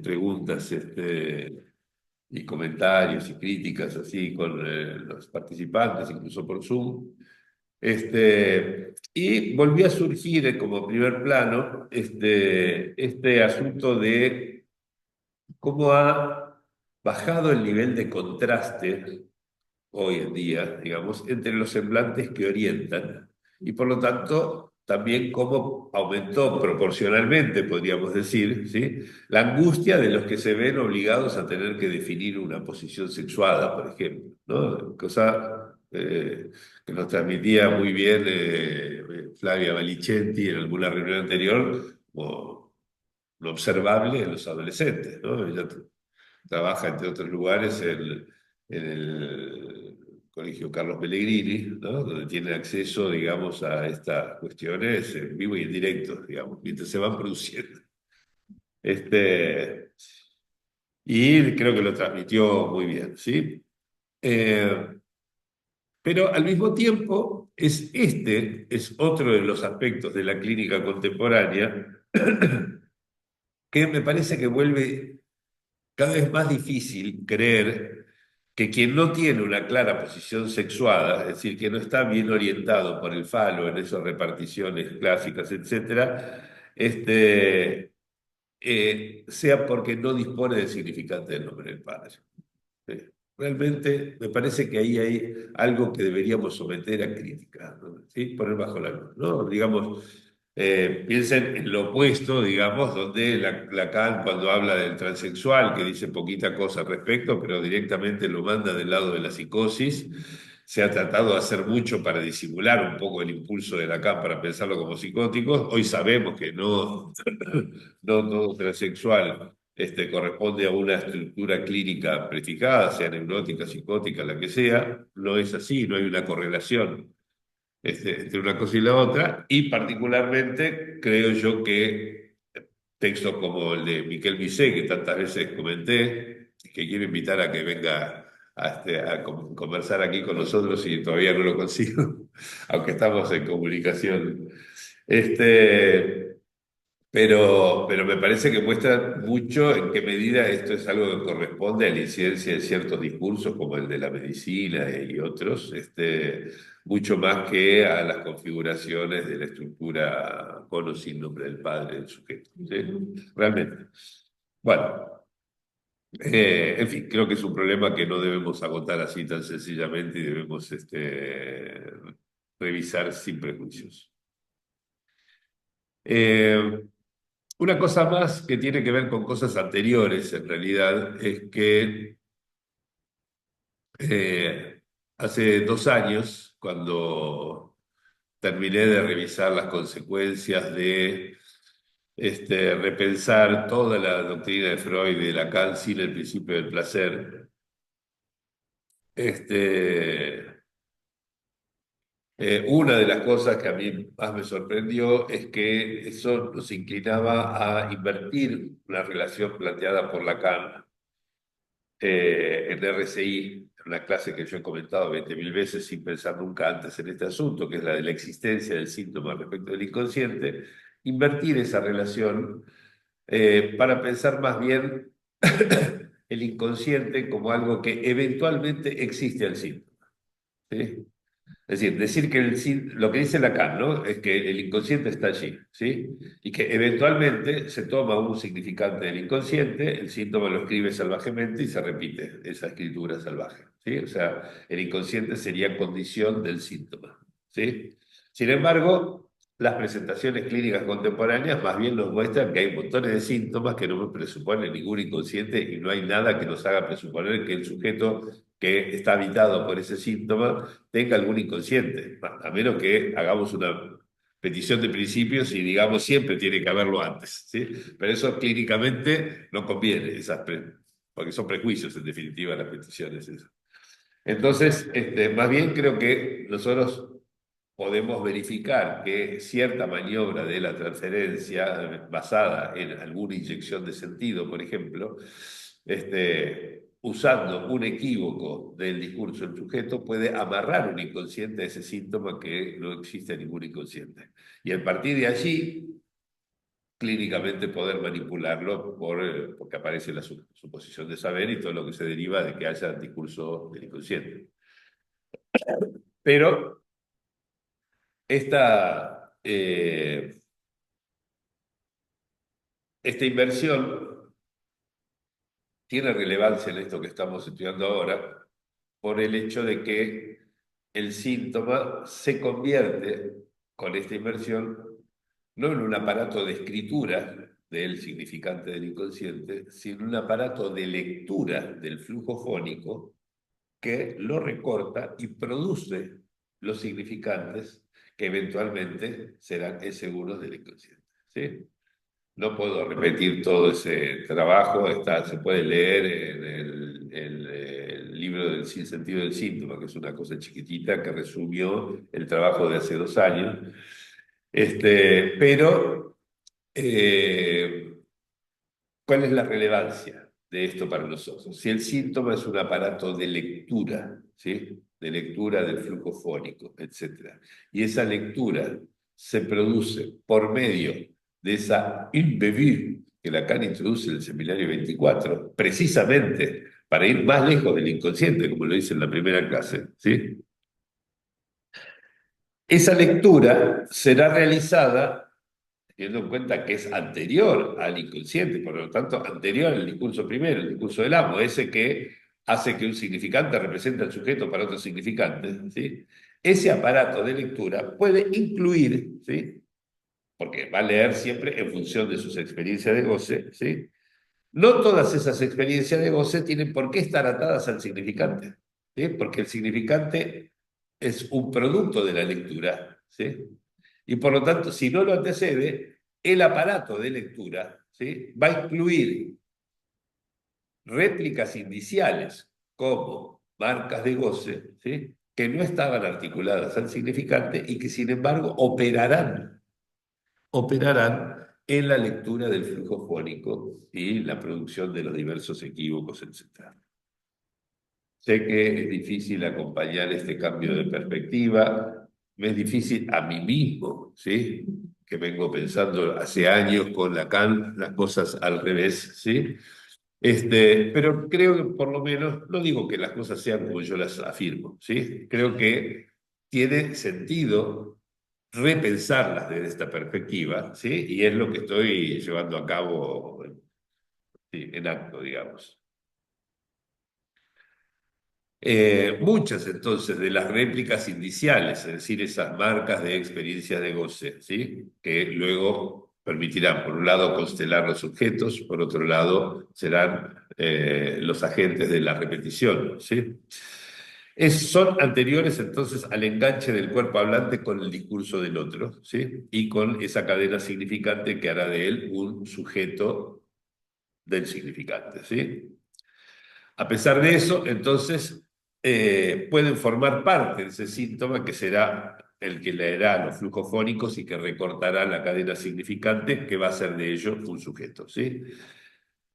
preguntas y comentarios y críticas así con los participantes, incluso por Zoom. Y volvió a surgir como primer plano este asunto de cómo ha bajado el nivel de contraste hoy en día, digamos, entre los semblantes que orientan y por lo tanto también cómo aumentó proporcionalmente, podríamos decir, ¿sí? La angustia de los que se ven obligados a tener que definir una posición sexuada, por ejemplo, ¿no? Cosa que nos transmitía muy bien Flavia Valicenti en alguna reunión anterior, como lo observable en los adolescentes, ¿no? Ella trabaja, entre otros lugares, en el Colegio Carlos Pellegrini, ¿no? Donde tiene acceso, digamos, a estas cuestiones en vivo y en directo, digamos, mientras se van produciendo. Este, y creo que lo transmitió muy bien, ¿sí? Eh, pero al mismo tiempo, es otro de los aspectos de la clínica contemporánea que me parece que vuelve cada vez más difícil creer que quien no tiene una clara posición sexuada, es decir, que no está bien orientado por el falo en esas reparticiones clásicas, etcétera, sea porque no dispone del significante del nombre del padre. Realmente me parece que ahí hay algo que deberíamos someter a crítica, ¿no? ¿Sí? Poner bajo la luz, ¿no? Digamos, piensen en lo opuesto, digamos, donde Lacan cuando habla del transexual, que dice poquita cosa al respecto, pero directamente lo manda del lado de la psicosis, se ha tratado de hacer mucho para disimular un poco el impulso de Lacan para pensarlo como psicótico. Hoy sabemos que no, no todo transexual corresponde a una estructura clínica prefijada, sea neurótica, psicótica, la que sea. No es así, no hay una correlación entre una cosa y la otra, y particularmente creo yo que textos como el de Miquel Misé, que tantas veces comenté, que quiero invitar a que venga a conversar aquí con nosotros y todavía no lo consigo, aunque estamos en comunicación. pero me parece que muestra mucho en qué medida esto es algo que corresponde a la incidencia de ciertos discursos como el de la medicina y otros, mucho más que a las configuraciones de la estructura con o sin nombre del padre del sujeto. ¿Sí? Realmente. Bueno, en fin, creo que es un problema que no debemos agotar así tan sencillamente y debemos revisar sin prejuicios. Eh, una cosa más que tiene que ver con cosas anteriores, en realidad, es que eh, hace 2 años, cuando terminé de revisar las consecuencias de repensar toda la doctrina de Freud y de Lacan sin el principio del placer, este, una de las cosas que a mí más me sorprendió es que eso nos inclinaba a invertir una relación planteada por Lacan en RCI, una clase que yo he comentado 20.000 veces sin pensar nunca antes en este asunto, que es la de la existencia del síntoma respecto del inconsciente, invertir esa relación para pensar más bien el inconsciente como algo que eventualmente existe al síntoma. ¿Sí? Es decir que lo que dice Lacan, ¿no? Es que el inconsciente está allí, ¿sí? Y que eventualmente se toma un significante del inconsciente, el síntoma lo escribe salvajemente y se repite esa escritura salvaje, ¿sí? O sea, el inconsciente sería condición del síntoma, ¿sí? Sin embargo, las presentaciones clínicas contemporáneas más bien nos muestran que hay montones de síntomas que no presuponen ningún inconsciente y no hay nada que nos haga presuponer que el sujeto que está habitado por ese síntoma tenga algún inconsciente, a menos que hagamos una petición de principios y digamos siempre tiene que haberlo antes, ¿sí? Pero eso clínicamente no conviene, porque son prejuicios en definitiva las peticiones. Eso. Entonces, más bien creo que nosotros podemos verificar que cierta maniobra de la transferencia basada en alguna inyección de sentido, por ejemplo, usando un equívoco del discurso del sujeto, puede amarrar un inconsciente a ese síntoma que no existe ningún inconsciente. Y a partir de allí, clínicamente poder manipularlo porque aparece la suposición de saber y todo lo que se deriva de que haya discurso del inconsciente. Pero esta inversión tiene relevancia en esto que estamos estudiando ahora por el hecho de que el síntoma se convierte con esta inversión no en un aparato de escritura del significante del inconsciente, sino en un aparato de lectura del flujo fónico que lo recorta y produce los significantes que eventualmente serán seguros del inconsciente. ¿Sí? No puedo repetir todo ese trabajo, se puede leer en el libro del sinsentido del síntoma, que es una cosa chiquitita que resumió el trabajo de hace 2 años. Pero, ¿cuál es la relevancia de esto para nosotros? Si el síntoma es un aparato de lectura, ¿sí? De lectura del flujo fónico, etc. Y esa lectura se produce por medio de esa une que Lacan introduce en el seminario 24, precisamente para ir más lejos del inconsciente, como lo dice en la primera clase, ¿sí? Esa lectura será realizada teniendo en cuenta que es anterior al inconsciente, por lo tanto, anterior al discurso primero, el discurso del amo, ese que hace que un significante represente al sujeto para otro significante, ¿sí? Ese aparato de lectura puede incluir, ¿sí? Porque va a leer siempre en función de sus experiencias de goce, ¿sí? No todas esas experiencias de goce tienen por qué estar atadas al significante, ¿sí? Porque el significante es un producto de la lectura, ¿sí? Y por lo tanto, si no lo antecede, el aparato de lectura, ¿sí? Va a incluir réplicas indiciales como marcas de goce, ¿sí? Que no estaban articuladas al significante y que sin embargo operarán en la lectura del flujo fónico y la producción de los diversos equívocos, etc. Sé que es difícil acompañar este cambio de perspectiva, me es difícil a mí mismo, ¿sí? que vengo pensando hace años con Lacan, las cosas al revés, ¿sí? Pero creo que por lo menos, no digo que las cosas sean como yo las afirmo, ¿sí? Creo que tiene sentido repensarlas desde esta perspectiva, ¿sí? Y es lo que estoy llevando a cabo, sí, en acto, digamos. Muchas entonces de las réplicas indiciales, es decir, esas marcas de experiencias de goce, ¿sí? Que luego permitirán, por un lado, constelar los objetos, por otro lado, serán los agentes de la repetición, ¿sí? Son anteriores entonces al enganche del cuerpo hablante con el discurso del otro, ¿sí? Y con esa cadena significante que hará de él un sujeto del significante, ¿sí? A pesar de eso, entonces, pueden formar parte de ese síntoma que será el que leerá los flujos fónicos y que recortará la cadena significante que va a ser de ello un sujeto, ¿sí?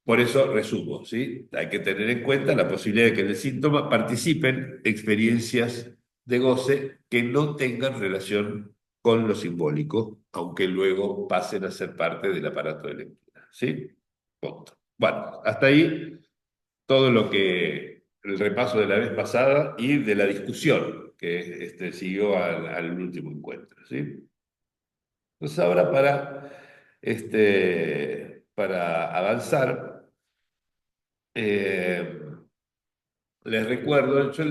Por eso resumo, ¿sí? Hay que tener en cuenta la posibilidad de que en el síntoma participen experiencias de goce que no tengan relación con lo simbólico, aunque luego pasen a ser parte del aparato de lectura, ¿sí? Punto. Bueno, hasta ahí todo lo que el repaso de la vez pasada y de la discusión que siguió al último encuentro, ¿sí? Entonces ahora para avanzar, eh, les recuerdo, yo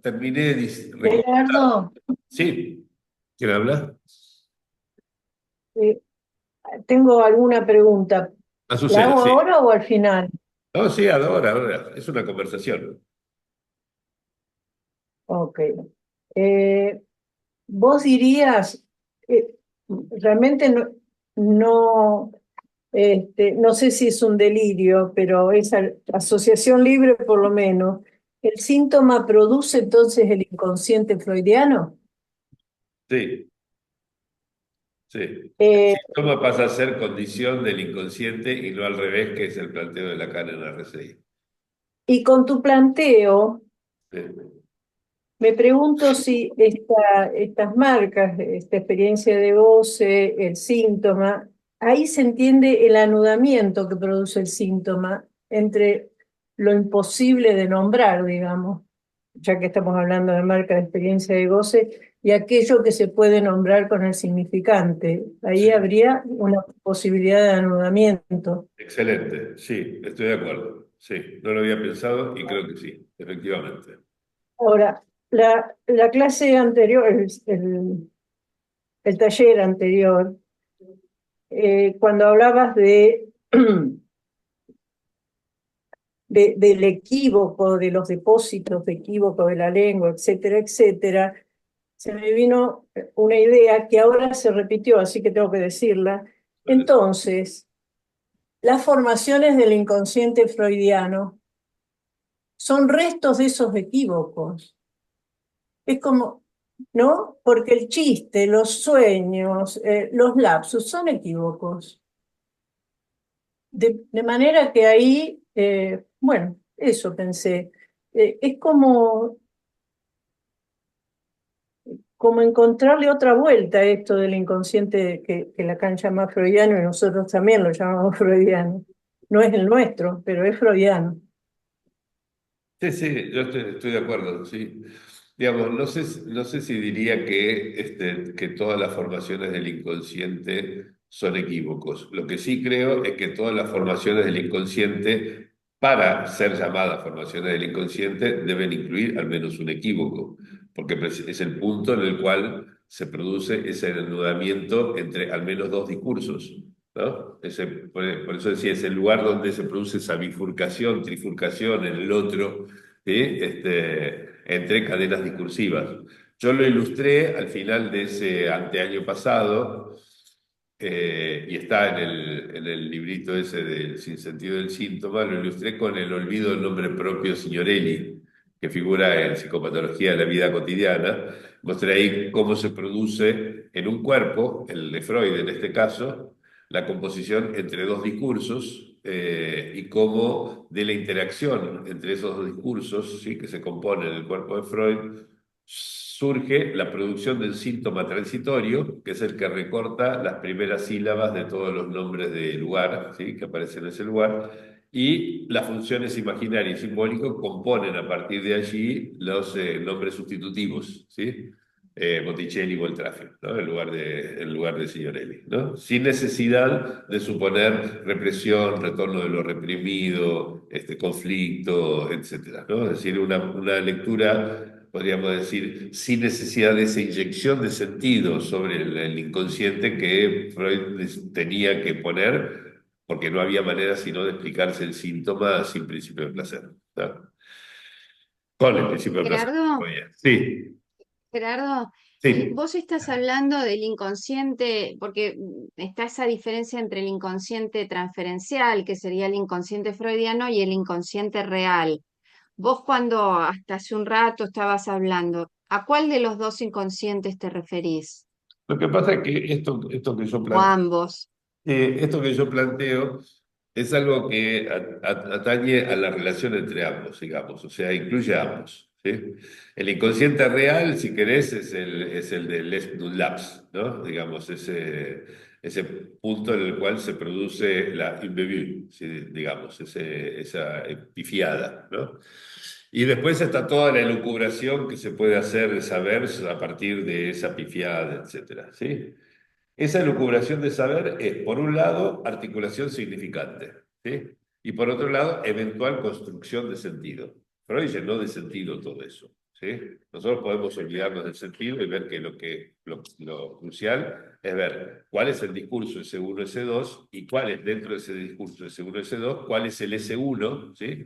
terminé recomendando. Gerardo, Sí, ¿quién habla? eh, tengo alguna pregunta. ¿La Azucena, hago sí. ahora o al final? No, sí, ahora, es una conversación. Ok. Eh, Vos dirías, eh, realmente no, no sé si es un delirio, pero esa asociación libre por lo menos, ¿el síntoma produce entonces el inconsciente freudiano? Sí, sí. El Eh, síntoma pasa a ser condición del inconsciente y no al revés, que es el planteo de Lacan en la RCI. y con tu planteo, Sí, me pregunto si estas marcas, esta experiencia de goce, el síntoma, ahí se entiende el anudamiento que produce el síntoma entre lo imposible de nombrar, digamos, ya que estamos hablando de marca de experiencia de goce, y aquello que se puede nombrar con el significante. Ahí sí. habría una posibilidad de anudamiento. Excelente, sí, estoy de acuerdo. Sí, no lo había pensado y creo que sí, efectivamente. Ahora, la clase anterior, el taller anterior, cuando hablabas del equívoco, de los depósitos de equívoco de la lengua, etcétera, etcétera, se me vino una idea que ahora se repitió, así que tengo que decirla. Entonces, las formaciones del inconsciente freudiano son restos de esos equívocos. Es como, ¿no? Porque el chiste, los sueños, los lapsus son equívocos. De manera que ahí, bueno, eso pensé. Es como encontrarle otra vuelta a esto del inconsciente que Lacan llama freudiano y nosotros también lo llamamos freudiano. No es el nuestro, pero es freudiano. Sí, sí, yo estoy de acuerdo, sí. Digamos, no sé si diría que todas las formaciones del inconsciente son equívocos. Lo que sí creo es que todas las formaciones del inconsciente, para ser llamadas formaciones del inconsciente, deben incluir al menos un equívoco, porque es el punto en el cual se produce ese anudamiento entre al menos dos discursos, ¿no? Por eso decía, es el lugar donde se produce esa bifurcación, trifurcación en el otro, ¿sí? Entre cadenas discursivas. Yo lo ilustré al final de ese anteaño pasado, y está en el librito ese del Sin sentido del síntoma, lo ilustré con el olvido del nombre propio Signorelli, que figura en Psicopatología de la vida cotidiana. Mostré ahí cómo se produce en un cuerpo, el de Freud en este caso, la composición entre dos discursos, y cómo de la interacción entre esos dos discursos, ¿sí? Que se componen en el cuerpo de Freud, surge la producción del síntoma transitorio, que es el que recorta las primeras sílabas de todos los nombres de lugar, ¿sí? Que aparecen en ese lugar, y las funciones imaginario y simbólico componen a partir de allí los nombres sustitutivos, ¿sí? Botticelli, Voltrafio, ¿no? En lugar de Signorelli, ¿no? Sin necesidad de suponer represión, retorno de lo reprimido, conflicto, etcétera, ¿no? Es decir, una lectura, podríamos decir, sin necesidad de esa inyección de sentido sobre el inconsciente que Freud tenía que poner, porque no había manera sino de explicarse el síntoma sin principio de placer, ¿no? Con el principio de placer. Gerardo, Oye, sí, Gerardo, sí. vos estás hablando del inconsciente, porque está esa diferencia entre el inconsciente transferencial, que sería el inconsciente freudiano, y el inconsciente real. Vos cuando hasta hace un rato estabas hablando, ¿a cuál de los dos inconscientes te referís? Lo que pasa es que esto que yo ¿O planteo, ambos? esto que yo planteo es algo que atañe a la relación entre ambos, digamos, o sea, incluye a ambos, ¿sí? El inconsciente real, si querés, es el de Les Laps, ¿no? Digamos, ese punto en el cual se produce la imbevue, ¿sí? Digamos, esa pifiada, ¿no? Y después está toda la elucubración que se puede hacer de saber a partir de esa pifiada, etcétera, ¿sí? Esa elucubración de saber es, por un lado, articulación significante, ¿sí? Y por otro lado, eventual construcción de sentido. Freud llenó de sentido todo eso, ¿sí? Nosotros podemos olvidarnos del sentido y ver que lo crucial es ver cuál es el discurso S1, S2 y cuál es dentro de ese discurso S1, S2, cuál es el S1, ¿sí?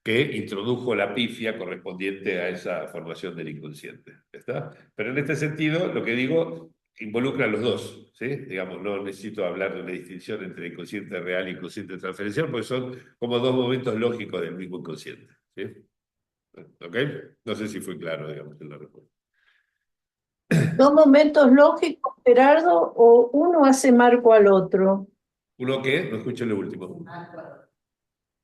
Que introdujo la pifia correspondiente a esa formación del inconsciente. ¿Está? Pero en este sentido, lo que digo involucra a los dos, ¿sí? Digamos, no necesito hablar de una distinción entre inconsciente real e inconsciente transferencial, porque son como dos momentos lógicos del mismo inconsciente, ¿sí? ¿Ok? No sé si fue claro, digamos, en la respuesta. ¿Dos momentos lógicos, Gerardo, o uno hace marco al otro? ¿Uno qué? No escucho lo último.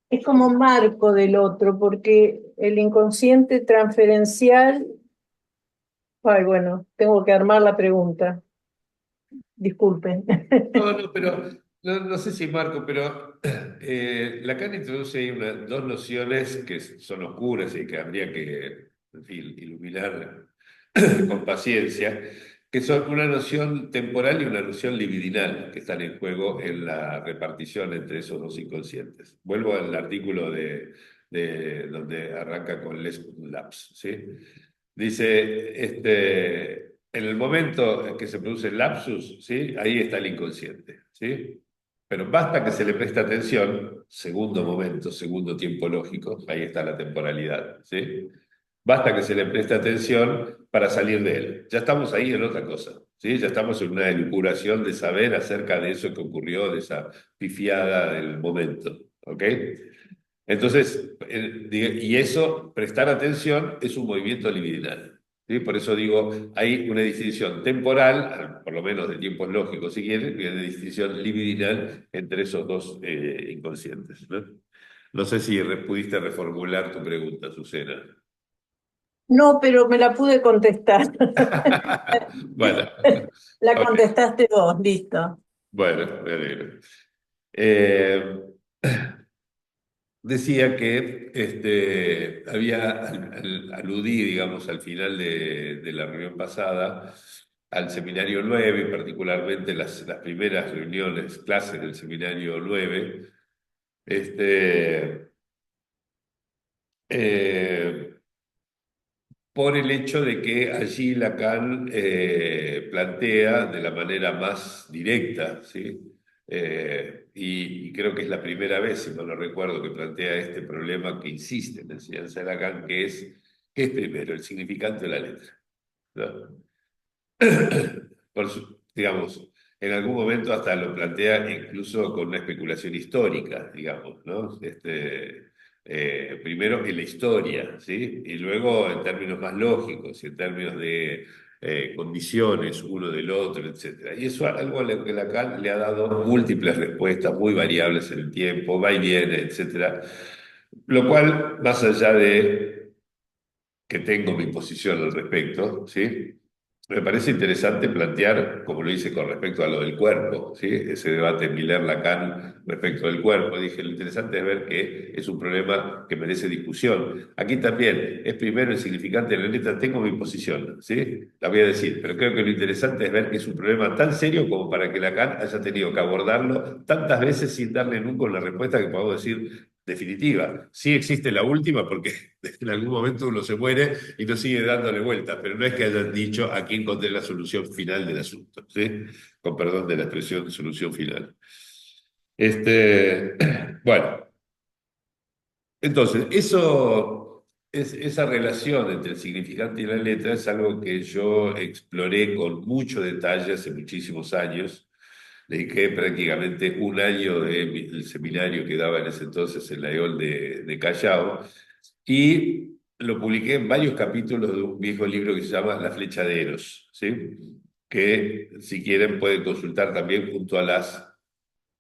Es como marco del otro, porque el inconsciente transferencial, ay, bueno, tengo que armar la pregunta. Disculpen. No, no, pero no sé si Marco, pero Lacan introduce ahí dos nociones que son oscuras y que habría que, en fin, iluminar con paciencia, que son una noción temporal y una noción libidinal que están en juego en la repartición entre esos dos inconscientes. Vuelvo al artículo de donde arranca con Les Laps, ¿sí? Dice, en el momento en que se produce el lapsus, ¿sí? Ahí está el inconsciente, ¿sí? Pero basta que se le preste atención, segundo momento, segundo tiempo lógico, ahí está la temporalidad, ¿sí? Basta que se le preste atención para salir de él. Ya estamos ahí en otra cosa, ¿sí? Ya estamos en una elucubración de saber acerca de eso que ocurrió, de esa pifiada del momento, ¿ok? Entonces, y eso, prestar atención, es un movimiento libidinal, ¿sí? Por eso digo, hay una distinción temporal, por lo menos de tiempos lógicos, si quieren, y una distinción libidinal entre esos dos inconscientes, ¿no? No sé si pudiste reformular tu pregunta, Susana. No, pero me la pude contestar. Bueno, La ok, contestaste vos, listo. bueno, me alegro. Eh, Decía que aludí, digamos, al final de la reunión pasada al seminario 9 y particularmente las primeras reuniones, clases del seminario 9, este, eh, por el hecho de que allí Lacan plantea de la manera más directa, ¿sí? Y creo que es la primera vez, si no lo recuerdo, que plantea este problema que insiste en la enseñanza de Lacan, ¿qué es primero? El significante de la letra, ¿no? Digamos, en algún momento hasta lo plantea incluso con una especulación histórica, digamos, ¿no? Primero en la historia, ¿sí? Y luego en términos más lógicos y en términos de condiciones uno del otro, etcétera. Y eso es algo a lo que Lacan le ha dado múltiples respuestas, muy variables en el tiempo, va y viene, etcétera. Lo cual, más allá de que tengo mi posición al respecto, ¿sí? Me parece interesante plantear, como lo hice con respecto a lo del cuerpo, ¿sí? Ese debate Miller-Lacan respecto del cuerpo. Dije, lo interesante es ver que es un problema que merece discusión. Aquí también es primero insignificante la letra, tengo mi posición, ¿sí? La voy a decir, pero creo que lo interesante es ver que es un problema tan serio como para que Lacan haya tenido que abordarlo tantas veces sin darle nunca una respuesta que podamos decir definitiva. Sí existe la última porque en algún momento uno se muere y no sigue dándole vueltas, pero no es que hayan dicho aquí encontré la solución final del asunto, ¿sí? Con perdón de la expresión solución final. Bueno, entonces, esa relación entre el significante y la letra es algo que yo exploré con mucho detalle hace muchísimos años. Dediqué prácticamente un año del seminario que daba en ese entonces en la EOL de Callao y lo publiqué en varios capítulos de un viejo libro que se llama La Flecha de Eros, ¿sí? Que si quieren pueden consultar también junto a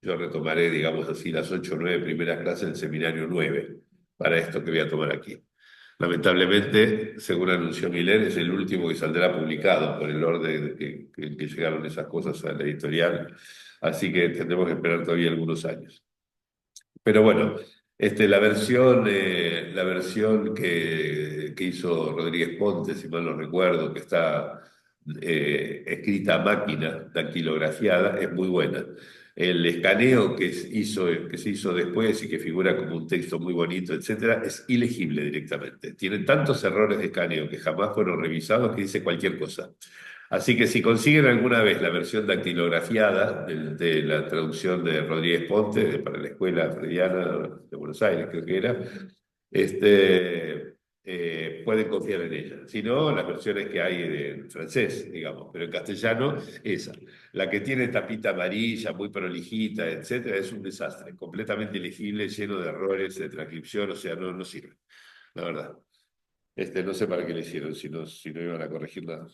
yo retomaré, digamos así, las 8 o 9 primeras clases del seminario 9 para esto que voy a tomar aquí. Lamentablemente, según anunció Miller, es el último que saldrá publicado por el orden que llegaron esas cosas a la editorial, así que tendremos que esperar todavía algunos años. Pero bueno, la versión que hizo Rodríguez Ponte, si mal no recuerdo, que está escrita a máquina, dactilografiada, es muy buena. El escaneo que se hizo después y que figura como un texto muy bonito, etcétera, es ilegible directamente. Tiene tantos errores de escaneo que jamás fueron revisados que dice cualquier cosa. Así que si consiguen alguna vez la versión dactilografiada de la traducción de Rodríguez Ponte para la Escuela Freudiana de Buenos Aires, creo que era, pueden confiar en ella. Si no, las versiones que hay en francés, digamos, pero en castellano, esa. La que tiene tapita amarilla, muy prolijita, etcétera, es un desastre, completamente ilegible, lleno de errores de transcripción, o sea, no sirve, la verdad. No sé para qué le hicieron, si no iban a corregir nada.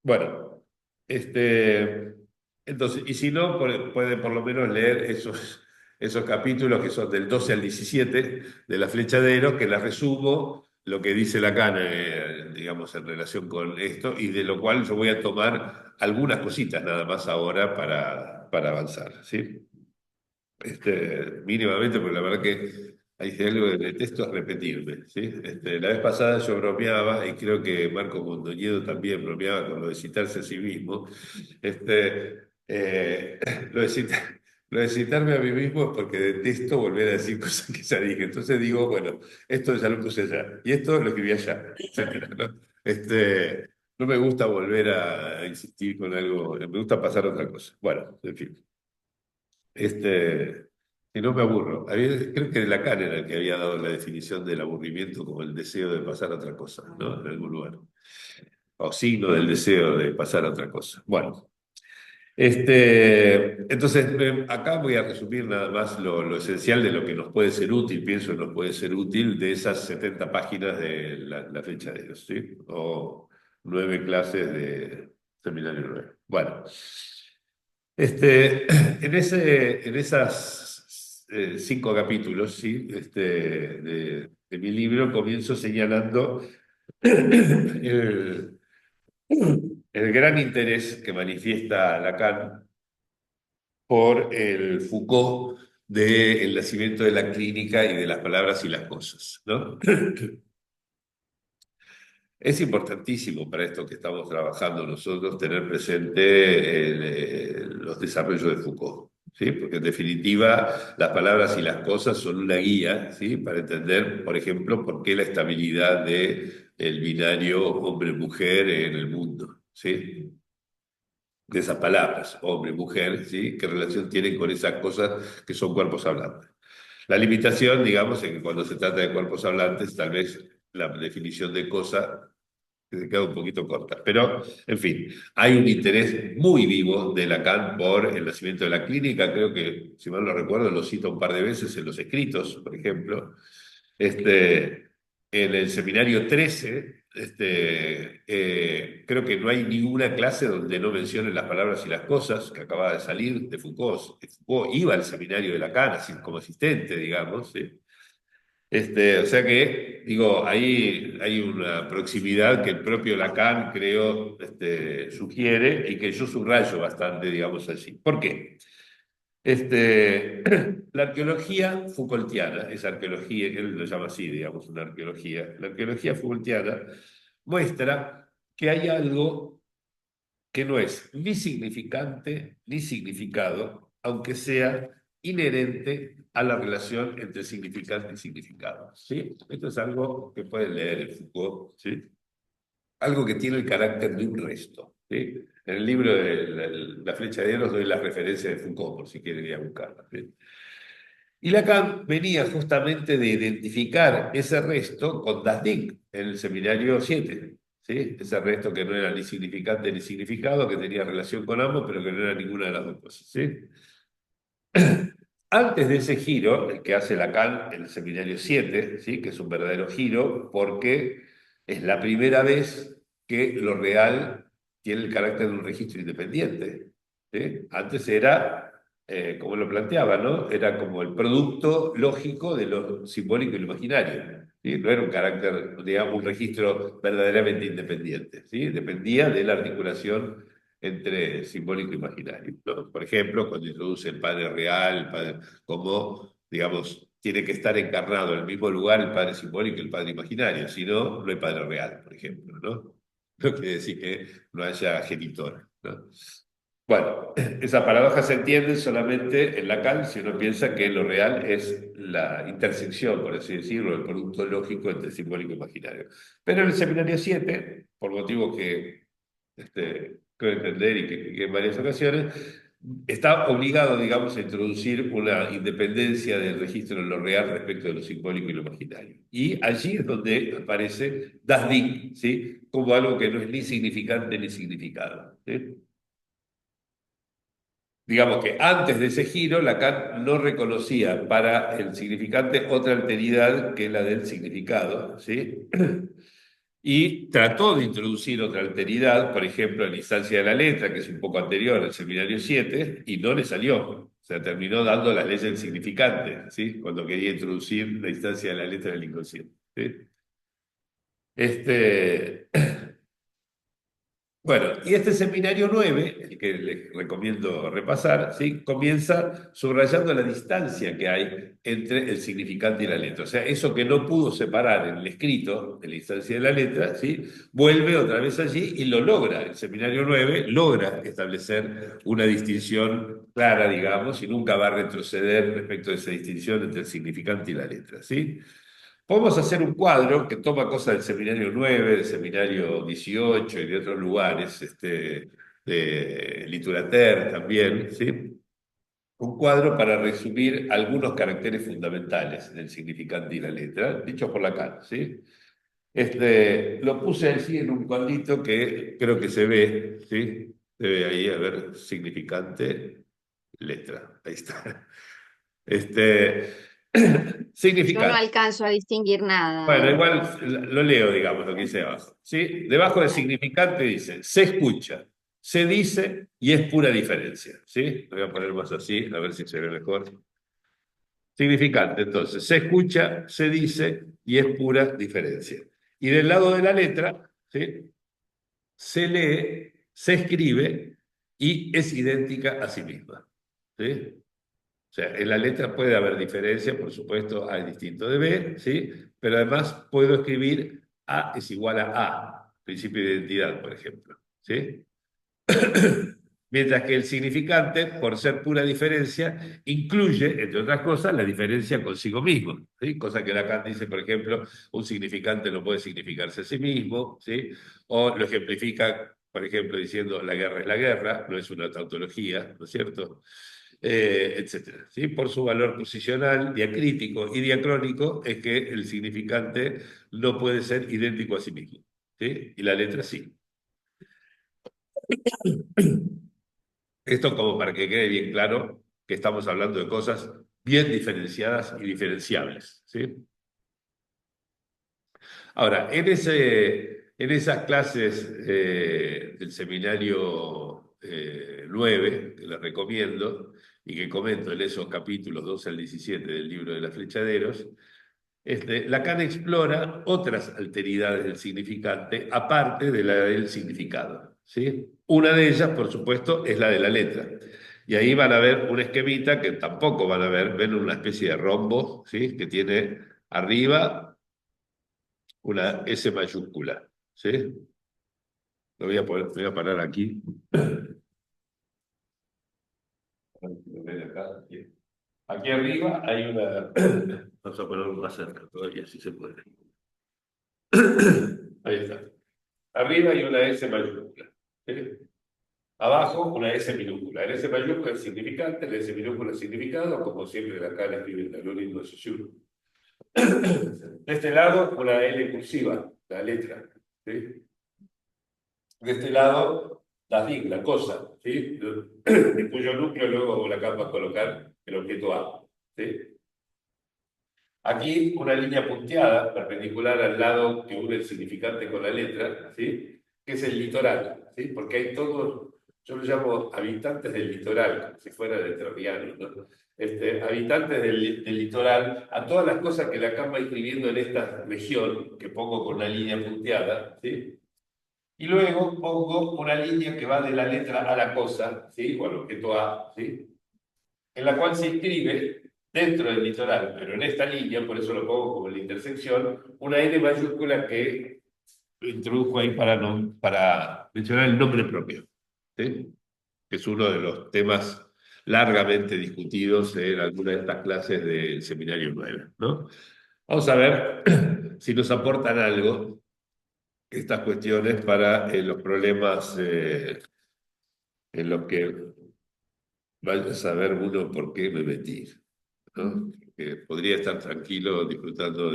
Bueno, entonces, y si no, pueden por lo menos leer esos capítulos que son del 12 al 17 de La Flecha de Eros, que las resumo, lo que dice Lacan, digamos, en relación con esto, y de lo cual yo voy a tomar algunas cositas nada más ahora para avanzar, ¿sí? Mínimamente, porque la verdad que hay algo que detesto es repetirme, ¿sí? La vez pasada yo bromeaba, y creo que Marco Mondoñedo también bromeaba con lo de citarse a sí mismo. Lo de lo de citarme a mí mismo es porque detesto volver a decir cosas que ya dije. Entonces digo, bueno, esto ya lo puse allá, y esto lo escribí allá, etcétera, ¿no? No me gusta volver a insistir con algo, me gusta pasar a otra cosa. Bueno, en fin. Y no me aburro. Creo que Lacan era el que había dado la definición del aburrimiento como el deseo de pasar a otra cosa, ¿no? En algún lugar. O signo del deseo de pasar a otra cosa. Bueno, entonces acá voy a resumir nada más lo esencial de lo que nos puede ser útil, pienso que nos puede ser útil de esas 70 páginas de la fecha de ellos, ¿sí? O 9 clases de seminario 9. Bueno. En esas 5 capítulos, ¿sí? De mi libro comienzo señalando el, el gran interés que manifiesta Lacan por el Foucault del nacimiento de la clínica y de las palabras y las cosas, ¿no? Es importantísimo para esto que estamos trabajando nosotros tener presente los desarrollos de Foucault, ¿sí? Porque en definitiva las palabras y las cosas son una guía, ¿sí? Para entender, por ejemplo, por qué la estabilidad del binario hombre-mujer en el mundo, ¿sí? De esas palabras, hombre-mujer, ¿sí? ¿Qué relación tienen con esas cosas que son cuerpos hablantes? La limitación, digamos, es que cuando se trata de cuerpos hablantes, tal vez la definición de cosa que se queda un poquito corta. Pero, en fin, hay un interés muy vivo de Lacan por el nacimiento de la clínica. Creo que, si mal no recuerdo, lo cita un par de veces en los escritos, por ejemplo. En el seminario 13, creo que no hay ninguna clase donde no mencionen las palabras y las cosas, que acaba de salir de Foucault. Foucault iba al seminario de Lacan así como asistente, digamos, ¿sí? O sea que, digo, ahí hay una proximidad que el propio Lacan, creo, sugiere y que yo subrayo bastante, digamos, allí. ¿Por qué? La arqueología Foucaultiana, esa arqueología, que él lo llama así, digamos, una arqueología, la arqueología Foucaultiana muestra que hay algo que no es ni significante ni significado, aunque sea inherente a la relación entre significante y significado. ¿Sí? Esto es algo que pueden leer en Foucault, ¿sí? Algo que tiene el carácter de un resto. ¿Sí? En el libro de La flecha de Eros doy las referencias de Foucault, por si quieren ir a buscarlas. ¿Sí? Y Lacan venía justamente de identificar ese resto con Das Ding en el seminario 7. ¿Sí? Ese resto que no era ni significante ni significado, que tenía relación con ambos, pero que no era ninguna de las dos cosas. ¿Sí? Antes de ese giro, el que hace Lacan en el seminario 7, ¿sí? Que es un verdadero giro, porque es la primera vez que lo real tiene el carácter de un registro independiente. ¿Sí? Antes era, como lo planteaba, ¿no? Era como el producto lógico de lo simbólico y lo imaginario. ¿Sí? No era un carácter, digamos, un registro verdaderamente independiente. ¿Sí? Dependía de la articulación entre simbólico e imaginario, ¿no? Por ejemplo, cuando introduce el Padre real, como, digamos, tiene que estar encarnado en el mismo lugar el Padre simbólico y el Padre imaginario, si no, no hay Padre real, por ejemplo, ¿no? No quiere decir que no haya genitor, ¿no? Bueno, esa paradoja se entiende solamente en Lacan si uno piensa que lo real es la intersección, por así decirlo, el producto lógico entre simbólico e imaginario. Pero en el seminario 7, por motivos que creo entender y que en varias ocasiones, está obligado, digamos, a introducir una independencia del registro de lo real respecto de lo simbólico y lo imaginario. Y allí es donde aparece Das Ding, ¿sí? Como algo que no es ni significante ni significado. ¿Sí? Digamos que antes de ese giro, Lacan no reconocía para el significante otra alteridad que la del significado, ¿sí? Y trató de introducir otra alteridad, por ejemplo, en la instancia de la letra, que es un poco anterior al seminario 7, y no le salió. O sea, terminó dando las leyes del significante, ¿sí? Cuando quería introducir la instancia de la letra del inconsciente. ¿Sí? Este, Bueno, y este seminario 9, el que les recomiendo repasar, ¿sí? Comienza subrayando la distancia que hay entre el significante y la letra. O sea, eso que no pudo separar en el escrito de la instancia de la letra, ¿sí? Vuelve otra vez allí y lo logra. El seminario 9 logra establecer una distinción clara, digamos, y nunca va a retroceder respecto de esa distinción entre el significante y la letra, ¿sí? Podemos hacer un cuadro que toma cosas del seminario 9, del seminario 18 y de otros lugares, de Literater también, ¿sí? Un cuadro para resumir algunos caracteres fundamentales del significante y la letra, dichos por Lacan, ¿sí? Lo puse así en un cuadrito que creo que se ve, ¿sí? Se ve ahí, a ver, significante, letra, ahí está. Este, Yo no significante. alcanzo a distinguir nada Bueno, ahí. igual lo leo, digamos, lo que dice abajo. ¿Sí? Debajo del significante dice, se escucha, se dice y es pura diferencia. ¿Sí? Lo voy a poner más así, a ver si se ve mejor. Significante, entonces, se escucha, se dice y es pura diferencia. Y del lado de la letra, ¿sí? Se lee, se escribe y es idéntica a sí misma. ¿Sí? O sea, en la letra puede haber diferencia, por supuesto, A es distinto de B, ¿sí? Pero además puedo escribir A es igual a, principio de identidad, por ejemplo, ¿sí? Mientras que el significante, por ser pura diferencia, incluye, entre otras cosas, la diferencia consigo mismo, ¿sí? Cosa que Lacan dice, por ejemplo, un significante no puede significarse a sí mismo, ¿sí? O lo ejemplifica, por ejemplo, diciendo la guerra es la guerra, no es una tautología, ¿no es cierto? Etcétera, ¿sí? Por su valor posicional, diacrítico y diacrónico, es que el significante no puede ser idéntico a sí mismo, ¿sí? Y la letra sí. Esto como para que quede bien claro que estamos hablando de cosas bien diferenciadas y diferenciables, ¿sí? Ahora, en esas clases del seminario 9, que les recomiendo y que comento en esos capítulos 12 al 17 del libro de las flechaderos, Lacan explora otras alteridades del significante, aparte de la del significado, ¿sí? Una de ellas, por supuesto, es la de la letra. Y ahí van a ver un esquemita que tampoco van a ver, ven una especie de rombo, ¿sí? Que tiene arriba una S mayúscula, ¿sí? Me voy a parar aquí. Aquí arriba hay una. Vamos a ponerlo más cerca todavía, si se puede. Ahí está. Arriba hay una S mayúscula, ¿sí? Abajo una S minúscula. El S mayúscula es significante, el S minúscula es significado, como siempre acá le escriben el algoritmo de Saussure. De este lado, una L cursiva, la letra, ¿sí? De este lado, la thing, la cosa, ¿sí? De cuyo núcleo luego la capa colocar el objeto A, ¿sí? Aquí una línea punteada, perpendicular al lado que une el significante con la letra, ¿sí? Que es el litoral, ¿sí? Porque hay todos, yo lo llamo habitantes del litoral, como si fuera de Terriano, ¿no? Habitantes del litoral, a todas las cosas que Lacan va escribiendo en esta región, que pongo con una línea punteada, ¿sí? Y luego pongo una línea que va de la letra a la cosa, ¿sí? O al objeto A, ¿sí? En la cual se inscribe dentro del litoral, pero en esta línea, por eso lo pongo como la intersección, una N mayúscula que introdujo ahí para mencionar el nombre propio, ¿sí? Que es uno de los temas largamente discutidos en alguna de estas clases del seminario 9, ¿no? Vamos a ver si nos aportan algo estas cuestiones para los problemas en los que vaya a saber uno por qué me metí, ¿no? Que podría estar tranquilo disfrutando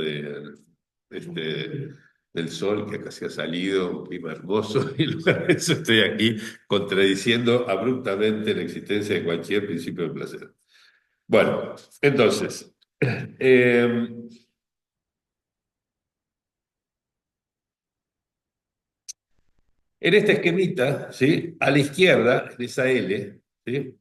este, del sol que acá se ha salido, un clima hermoso, y en lugar de eso estoy aquí contradiciendo abruptamente la existencia de cualquier principio de placer. Bueno, entonces, eh, en este esquemita, ¿sí? A la izquierda, en esa L, ¿sí?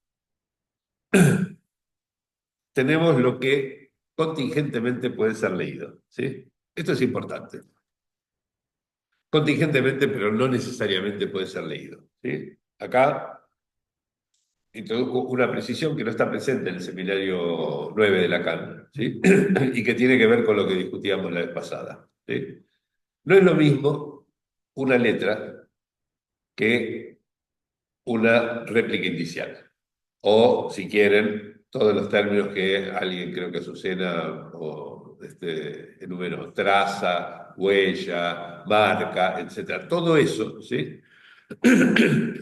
Tenemos lo que contingentemente puede ser leído, ¿sí? Esto es importante. Contingentemente, pero no necesariamente puede ser leído, ¿sí? Acá introduzco una precisión que no está presente en el seminario 9 de Lacan, ¿sí? Y que tiene que ver con lo que discutíamos la vez pasada, ¿sí? No es lo mismo una letra que una réplica indicial. O, si quieren, todos los términos que alguien, creo que Azucena o enumeró, traza, huella, marca, etcétera. Todo eso, ¿sí?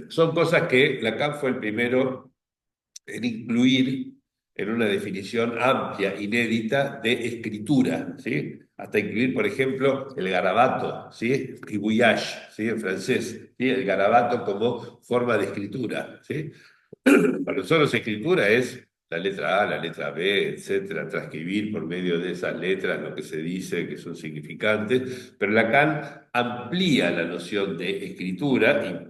Son cosas que Lacan fue el primero en incluir en una definición amplia, inédita, de escritura, ¿sí? Hasta incluir, por ejemplo, el garabato, ¿sí? Gribouillage, ¿sí? En francés, ¿sí? El garabato como forma de escritura, ¿sí? Para nosotros escritura es la letra A, la letra B, etcétera, transcribir por medio de esas letras lo que se dice que son significantes, pero Lacan amplía la noción de escritura y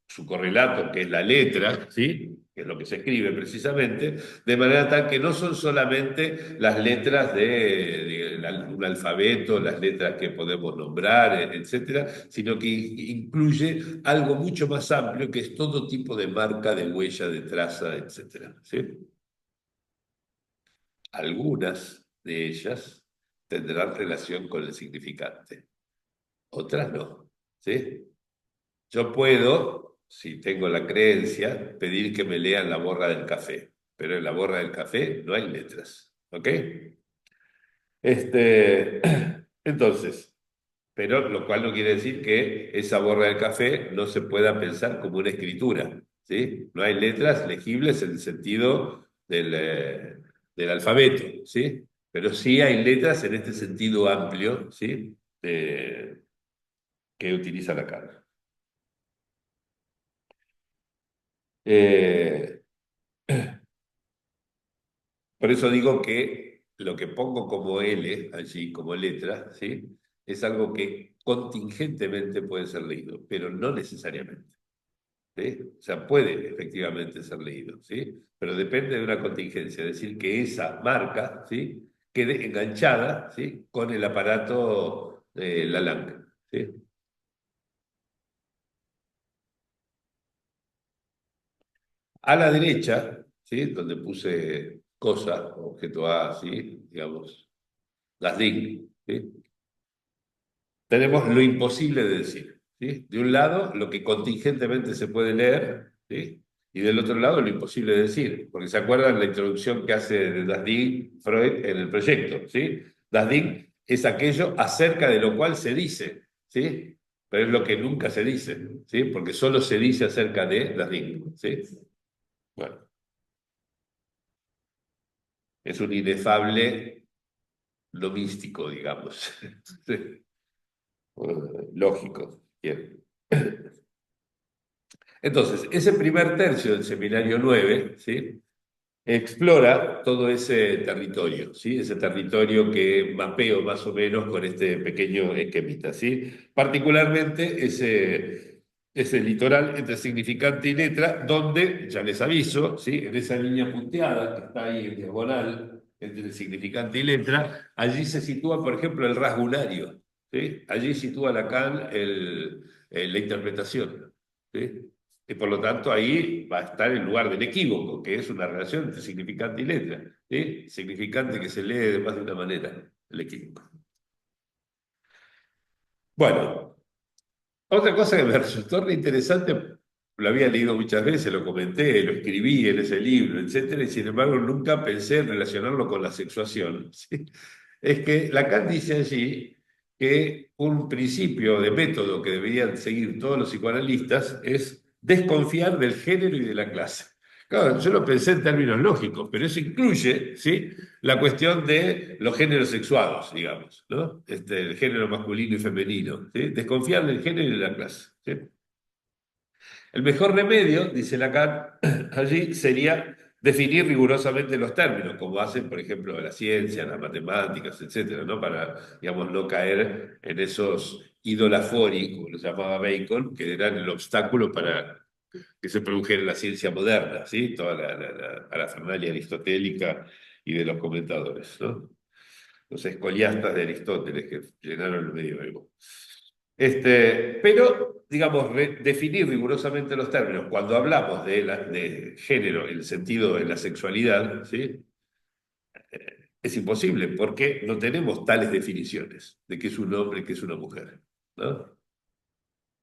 su correlato, que es la letra, ¿sí? Que es lo que se escribe precisamente, de manera tal que no son solamente las letras de un alfabeto, las letras que podemos nombrar, etcétera, sino que incluye algo mucho más amplio, que es todo tipo de marca, de huella, de traza, etcétera, ¿sí? Algunas de ellas tendrán relación con el significante, otras no, ¿sí? Yo puedo, si tengo la creencia, pedir que me lean la borra del café, pero en la borra del café no hay letras, ¿ok? Este, entonces, pero lo cual no quiere decir que esa borra del café no se pueda pensar como una escritura, ¿sí? No hay letras legibles en el sentido del alfabeto, ¿sí? Pero sí hay letras en este sentido amplio, ¿sí? Que utiliza Lacan. Eh, por eso digo que lo que pongo como L allí, como letra, ¿sí? Es algo que contingentemente puede ser leído, pero no necesariamente, ¿sí? O sea, puede efectivamente ser leído, ¿sí? Pero depende de una contingencia, es decir, que esa marca, ¿sí? quede enganchada, ¿sí? Con el aparato de la langa, ¿sí? A la derecha, ¿sí? Donde puse cosa, objeto A, ¿sí? Digamos, las DIC, ¿sí? Tenemos lo imposible de decir, ¿sí? De un lado, lo que contingentemente se puede leer, ¿sí? Y del otro lado, lo imposible de decir. Porque se acuerdan la introducción que hace de Das Ding Freud en el proyecto, ¿sí? Das Ding es aquello acerca de lo cual se dice, ¿sí? Pero es lo que nunca se dice, ¿sí? Porque solo se dice acerca de Das Ding, ¿sí? Bueno, es un inefable lo místico, digamos. ¿Sí? Lógico. Bien. Entonces, ese primer tercio del seminario 9, ¿sí? Explora todo ese territorio, ¿sí? Ese territorio que mapeo más o menos con este pequeño esquemita, ¿sí? Particularmente ese litoral entre significante y letra, donde, ya les aviso, ¿sí? En esa línea punteada que está ahí en diagonal entre significante y letra, allí se sitúa, por ejemplo, el rasgulario, ¿sí? Allí sitúa Lacan la interpretación, ¿sí? Y por lo tanto ahí va a estar el lugar del equívoco, que es una relación entre significante y letra, ¿sí? Significante que se lee de más de una manera, el equívoco. Bueno, otra cosa que me resultó re interesante, lo había leído muchas veces, lo comenté, lo escribí en ese libro, etcétera, y sin embargo nunca pensé en relacionarlo con la sexuación, ¿sí? Es que Lacan dice allí que un principio de método que deberían seguir todos los psicoanalistas es desconfiar del género y de la clase. Claro, yo lo pensé en términos lógicos, pero eso incluye, ¿sí? La cuestión de los géneros sexuados, digamos, ¿no? El género masculino y femenino, ¿sí? Desconfiar del género y de la clase, ¿sí? El mejor remedio, dice Lacan, allí sería definir rigurosamente los términos, como hacen, por ejemplo, la ciencia, las matemáticas, etcétera, ¿no? Para, digamos, no caer en esos idolafori, como los llamaba Bacon, que eran el obstáculo para que se produjera la ciencia moderna, ¿sí? Toda la parafernalia aristotélica y de los comentadores, ¿no? Los escoliastas de Aristóteles que llenaron el medioevo. Pero, digamos, definir rigurosamente los términos, cuando hablamos de género en el sentido de la sexualidad, ¿sí? Es imposible porque no tenemos tales definiciones de qué es un hombre y qué es una mujer, ¿no?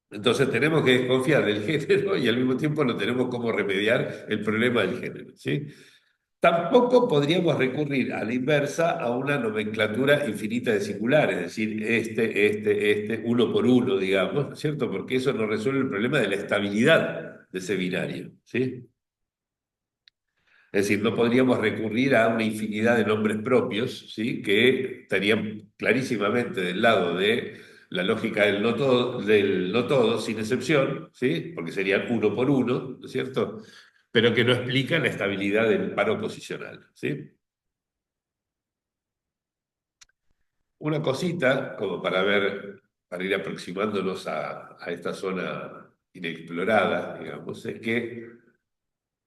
Entonces tenemos que desconfiar del género y al mismo tiempo no tenemos cómo remediar el problema del género, ¿sí? Tampoco podríamos recurrir a la inversa a una nomenclatura infinita de singulares, es decir, uno por uno, digamos, ¿no es cierto? Porque eso no resuelve el problema de la estabilidad de ese binario, ¿sí? Es decir, no podríamos recurrir a una infinidad de nombres propios, ¿sí? Que estarían clarísimamente del lado de la lógica del no todo, sin excepción, ¿sí? Porque serían uno por uno, ¿no es cierto? Pero que no explican la estabilidad del paro posicional, ¿sí? Una cosita, como para ver, para ir aproximándonos a esta zona inexplorada, digamos, es que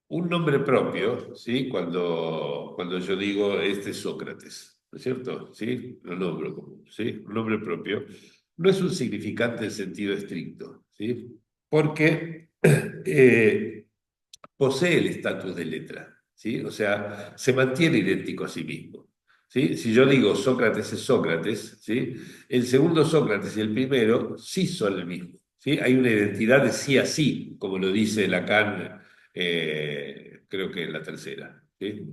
un nombre propio, ¿sí? Cuando yo digo este es Sócrates, ¿no es cierto? ¿Sí? Lo nombro como, ¿sí? Un nombre propio no es un significante en sentido estricto, ¿sí? Porque posee el estatus de letra, ¿sí? O sea, se mantiene idéntico a sí mismo, ¿sí? Si yo digo Sócrates es Sócrates, ¿sí? El segundo Sócrates y el primero sí son el mismo, ¿sí? Hay una identidad de sí a sí, como lo dice Lacan, creo que en la tercera, ¿sí?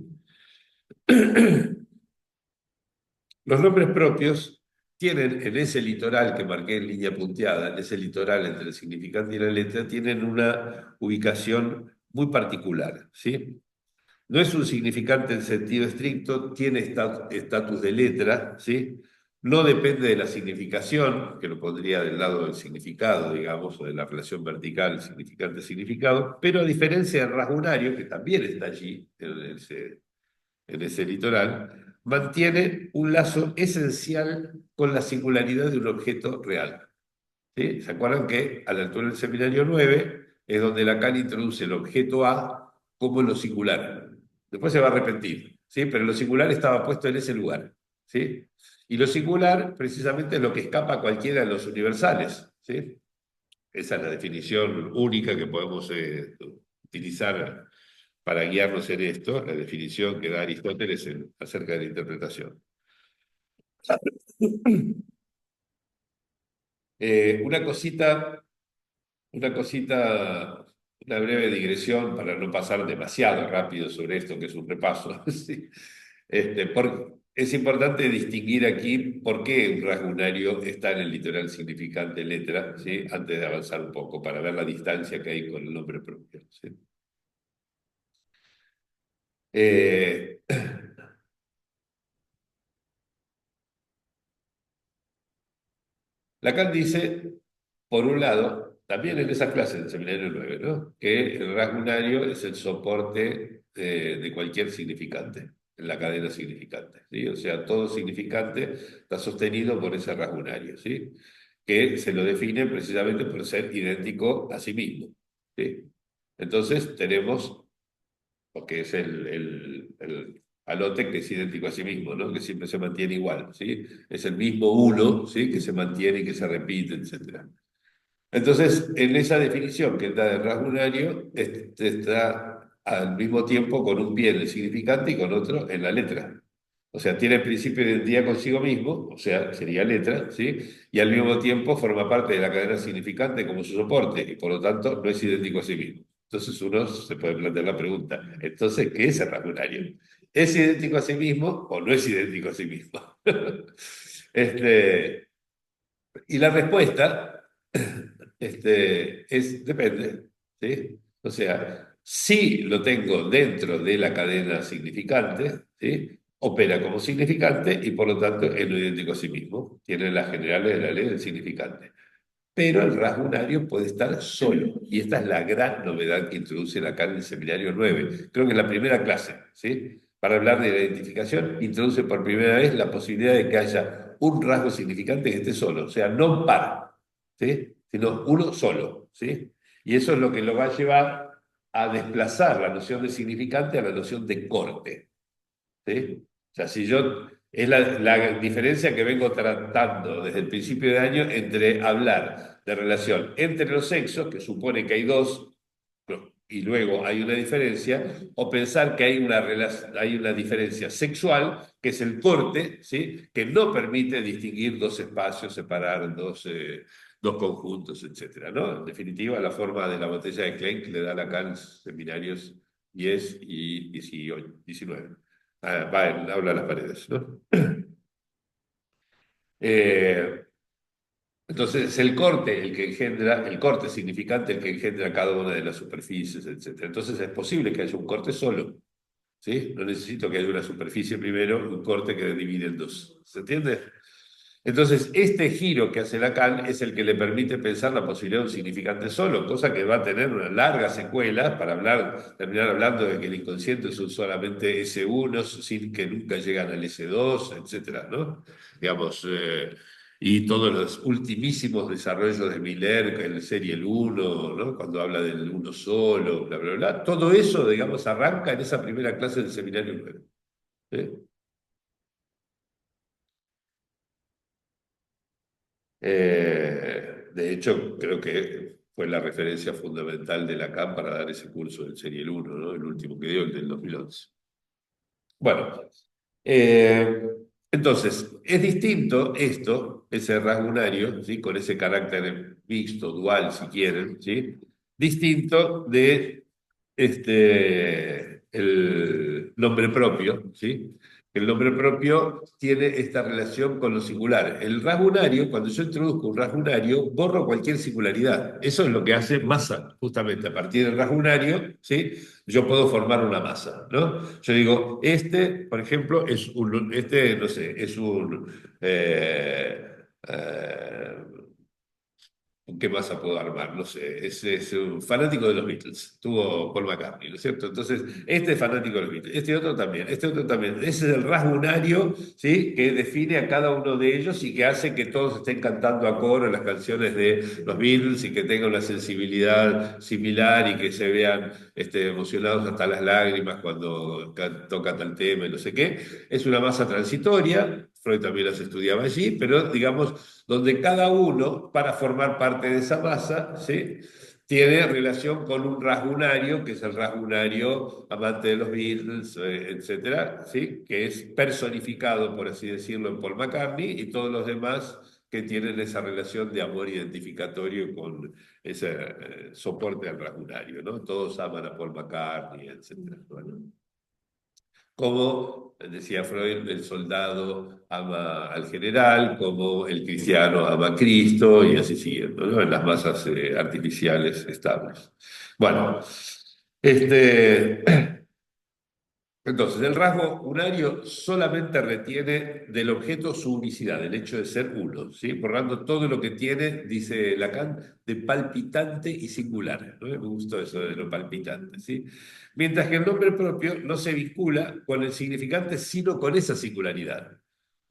Los nombres propios tienen en ese litoral que marqué en línea punteada, en ese litoral entre el significante y la letra, tienen una ubicación muy particular, ¿sí? No es un significante en sentido estricto, tiene estatus de letra, ¿sí? No depende de la significación, que lo pondría del lado del significado, digamos, o de la relación vertical significante-significado, pero a diferencia del rasgunario, que también está allí, en ese litoral, mantiene un lazo esencial con la singularidad de un objeto real. ¿Sí? ¿Se acuerdan que a la altura del seminario 9 es donde Lacan introduce el objeto A como lo singular? Después se va a repetir, ¿sí? Pero lo singular estaba puesto en ese lugar. ¿sí? Y lo singular, precisamente, es lo que escapa a cualquiera de los universales, ¿sí? Esa es la definición única que podemos utilizar para guiarnos en esto, la definición que da Aristóteles acerca de la interpretación. Una cosita, una cosita, una breve digresión para no pasar demasiado rápido sobre esto, que es un repaso. ¿Sí? Es importante distinguir aquí por qué un rasgo unario está en el litoral significante letra, ¿sí? Antes de avanzar un poco, para ver la distancia que hay con el nombre propio. ¿Sí? Eh, Lacan dice, por un lado, también en esa clase del seminario 9, ¿no? Que el rasgo unario es el soporte de cualquier significante, en la cadena significante, ¿sí? O sea, todo significante está sostenido por ese rasgo unario, ¿sí? Que se lo define precisamente por ser idéntico a sí mismo, ¿sí? Entonces tenemos porque es el alote que es idéntico a sí mismo, ¿no? Que siempre se mantiene igual, ¿sí? Es el mismo uno, ¿sí? Que se mantiene y que se repite, etc. Entonces, en esa definición que da del rasgo unario, está al mismo tiempo con un pie en el significante y con otro en la letra. O sea, tiene el principio de identidad consigo mismo, o sea, sería letra, ¿sí? Y al mismo tiempo forma parte de la cadena significante como su soporte, y por lo tanto no es idéntico a sí mismo. Entonces uno se puede plantear la pregunta, entonces, ¿qué es el rasgo unario? ¿Es idéntico a sí mismo o no es idéntico a sí mismo? Este, y la respuesta depende, ¿sí? O sea, si lo tengo dentro de la cadena significante, ¿sí? Opera como significante y por lo tanto es no idéntico a sí mismo. Tiene las generales de la ley del significante. Pero el rasgo unario puede estar solo. Y esta es la gran novedad que introduce acá en el seminario 9. Creo que es la primera clase, ¿sí? Para hablar de la identificación, introduce por primera vez la posibilidad de que haya un rasgo significante que esté solo, o sea, no par, ¿sí? Sino uno solo, ¿sí? Y eso es lo que lo va a llevar a desplazar la noción de significante a la noción de corte, ¿sí? O sea, si yo, es la diferencia que vengo tratando desde el principio de año entre hablar de relación entre los sexos, que supone que hay dos, y luego hay una diferencia, o pensar que hay una diferencia sexual, que es el corte, ¿sí? Que no permite distinguir dos espacios, separar dos conjuntos, etcétera, ¿no? En definitiva, la forma de la botella de Klein que le da Lacan en seminarios 10 y 18, 19. Habla a las paredes, ¿no? Eh, entonces es el corte el que engendra, el corte significante el que engendra cada una de las superficies, etc. Entonces es posible que haya un corte solo, ¿sí? No necesito que haya una superficie primero, un corte que divide en dos. ¿Se entiende? Entonces, este giro que hace Lacan es el que le permite pensar la posibilidad de un significante solo, cosa que va a tener una larga secuela para terminar hablando de que el inconsciente son solamente S1 sin que nunca llegan al S2, etcétera, ¿no? Digamos, y todos los ultimísimos desarrollos de Miller en serie el uno, ¿no? Cuando habla del uno solo, bla, bla, bla. Todo eso, digamos, arranca en esa primera clase del seminario 9. De hecho, creo que fue la referencia fundamental de Lacan para dar ese curso del Serial 1, ¿no? El último que dio, el del 2011. Bueno, eh, entonces, es distinto esto, ese rasgo unario, ¿sí? Con ese carácter mixto, dual, si quieren, ¿sí? Distinto de el nombre propio, ¿sí? El nombre propio tiene esta relación con lo singular. El rasgo unario, cuando yo introduzco un rasgo unario, borro cualquier singularidad. Eso es lo que hace masa, justamente. A partir del rasgo unario, ¿sí? Yo puedo formar una masa, ¿no? Yo digo, por ejemplo, no sé, es un... eh, ¿qué masa puedo armar? No sé, es un fanático de los Beatles, tuvo Paul McCartney, ¿no es cierto? Entonces, este es fanático de los Beatles, este otro también, este otro también. Ese es el rasgo unario, ¿sí? Que define a cada uno de ellos y que hace que todos estén cantando a coro las canciones de los Beatles y que tengan una sensibilidad similar y que se vean emocionados hasta las lágrimas cuando tocan tal tema y no sé qué. Es una masa transitoria, Freud también las estudiaba allí, pero digamos, donde cada uno, para formar parte de esa masa, ¿sí? Tiene relación con un rasgunario, que es el rasgunario amante de los Beatles, etcétera, ¿sí? Que es personificado, por así decirlo, en Paul McCartney, y todos los demás que tienen esa relación de amor identificatorio con ese soporte al rasgunario, ¿no? Todos aman a Paul McCartney, etcétera. Bueno, como decía Freud, el soldado ama al general, como el cristiano ama a Cristo, y así siguiendo, ¿no? En las masas artificiales estables. Bueno, este, entonces, el rasgo unario solamente retiene del objeto su unicidad, el hecho de ser uno, ¿sí? Por lo tanto, todo lo que tiene, dice Lacan, de palpitante y singular, ¿no? Me gustó eso de lo palpitante, ¿sí? Mientras que el nombre propio no se vincula con el significante, sino con esa singularidad,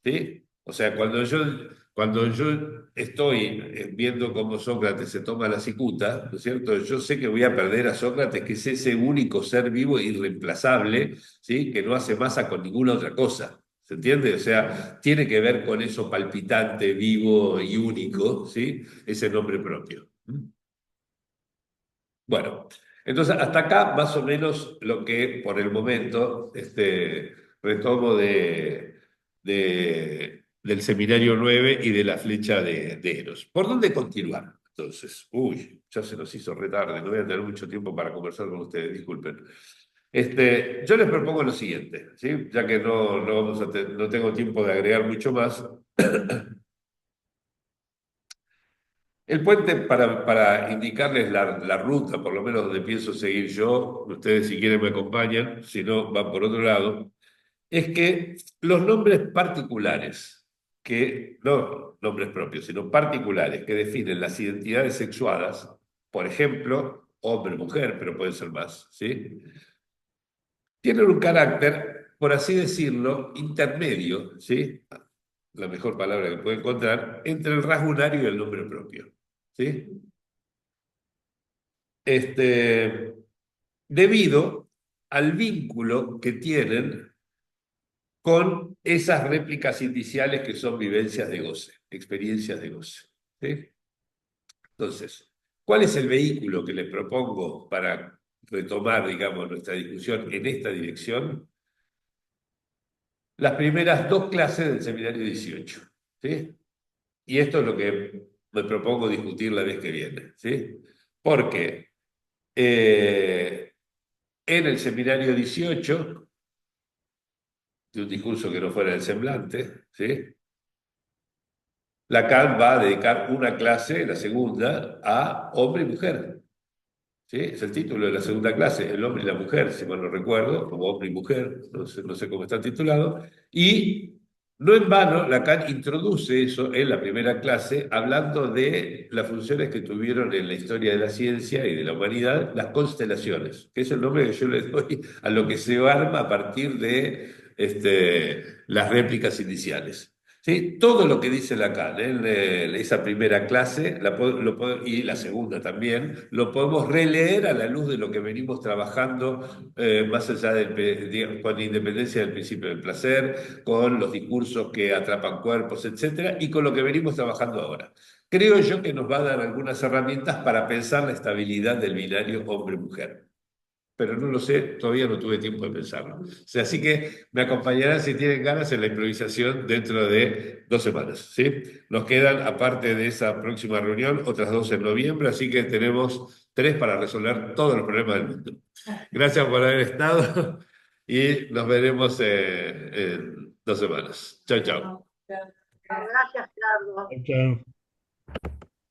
¿sí? O sea, cuando yo estoy viendo cómo Sócrates se toma la cicuta, ¿no es cierto? Yo sé que voy a perder a Sócrates, que es ese único ser vivo e irreemplazable, ¿sí? Que no hace masa con ninguna otra cosa. ¿Se entiende? O sea, tiene que ver con eso palpitante, vivo y único, ¿sí? Ese nombre propio. Bueno, entonces hasta acá más o menos lo que por el momento retomo del seminario 9 y de la flecha de Eros. ¿Por dónde continuar? Entonces, uy, ya se nos hizo retarde, no voy a tener mucho tiempo para conversar con ustedes, disculpen. Yo les propongo lo siguiente, ¿sí? Ya que no tengo tiempo de agregar mucho más. El puente, para indicarles la ruta, por lo menos donde pienso seguir yo, ustedes si quieren me acompañan, si no van por otro lado, es que los nombres particulares, no nombres propios, sino particulares, que definen las identidades sexuadas, por ejemplo, hombre-mujer, pero pueden ser más, ¿sí? Tienen un carácter, por así decirlo, intermedio, ¿sí? La mejor palabra que puedo encontrar, entre el rasgunario y el nombre propio, ¿sí? este, Debido al vínculo que tienen con esas réplicas indiciales que son vivencias de goce, experiencias de goce, ¿sí? Entonces, ¿cuál es el vehículo que les propongo para retomar, digamos, nuestra discusión en esta dirección? Las primeras dos clases del seminario 18, ¿sí? Y esto es lo que me propongo discutir la vez que viene, ¿sí? Porque en el seminario 18, de un discurso que no fuera el semblante, ¿sí? Lacan va a dedicar una clase, la segunda, a hombre y mujer, ¿sí? Es el título de la segunda clase, el hombre y la mujer, si mal no recuerdo, como hombre y mujer, no sé cómo está titulado, y no en vano Lacan introduce eso en la primera clase, hablando de las funciones que tuvieron en la historia de la ciencia y de la humanidad las constelaciones, que es el nombre que yo le doy a lo que se arma a partir de las réplicas iniciales. ¿Sí? Todo lo que dice Lacan en esa primera clase y la segunda también, lo podemos releer a la luz de lo que venimos trabajando más allá con independencia del principio del placer, con los discursos que atrapan cuerpos, etcétera, y con lo que venimos trabajando ahora. Creo yo que nos va a dar algunas herramientas para pensar la estabilidad del binario hombre-mujer, pero no lo sé, todavía no tuve tiempo de pensarlo. O sea, así que me acompañarán si tienen ganas en la improvisación dentro de 2 semanas, ¿sí? Nos quedan, aparte de esa próxima reunión, otras 2 en noviembre, así que tenemos 3 para resolver todos los problemas del mundo. Gracias por haber estado y nos veremos en 2 semanas. Chao, chao. Gracias, Carlos. Chao.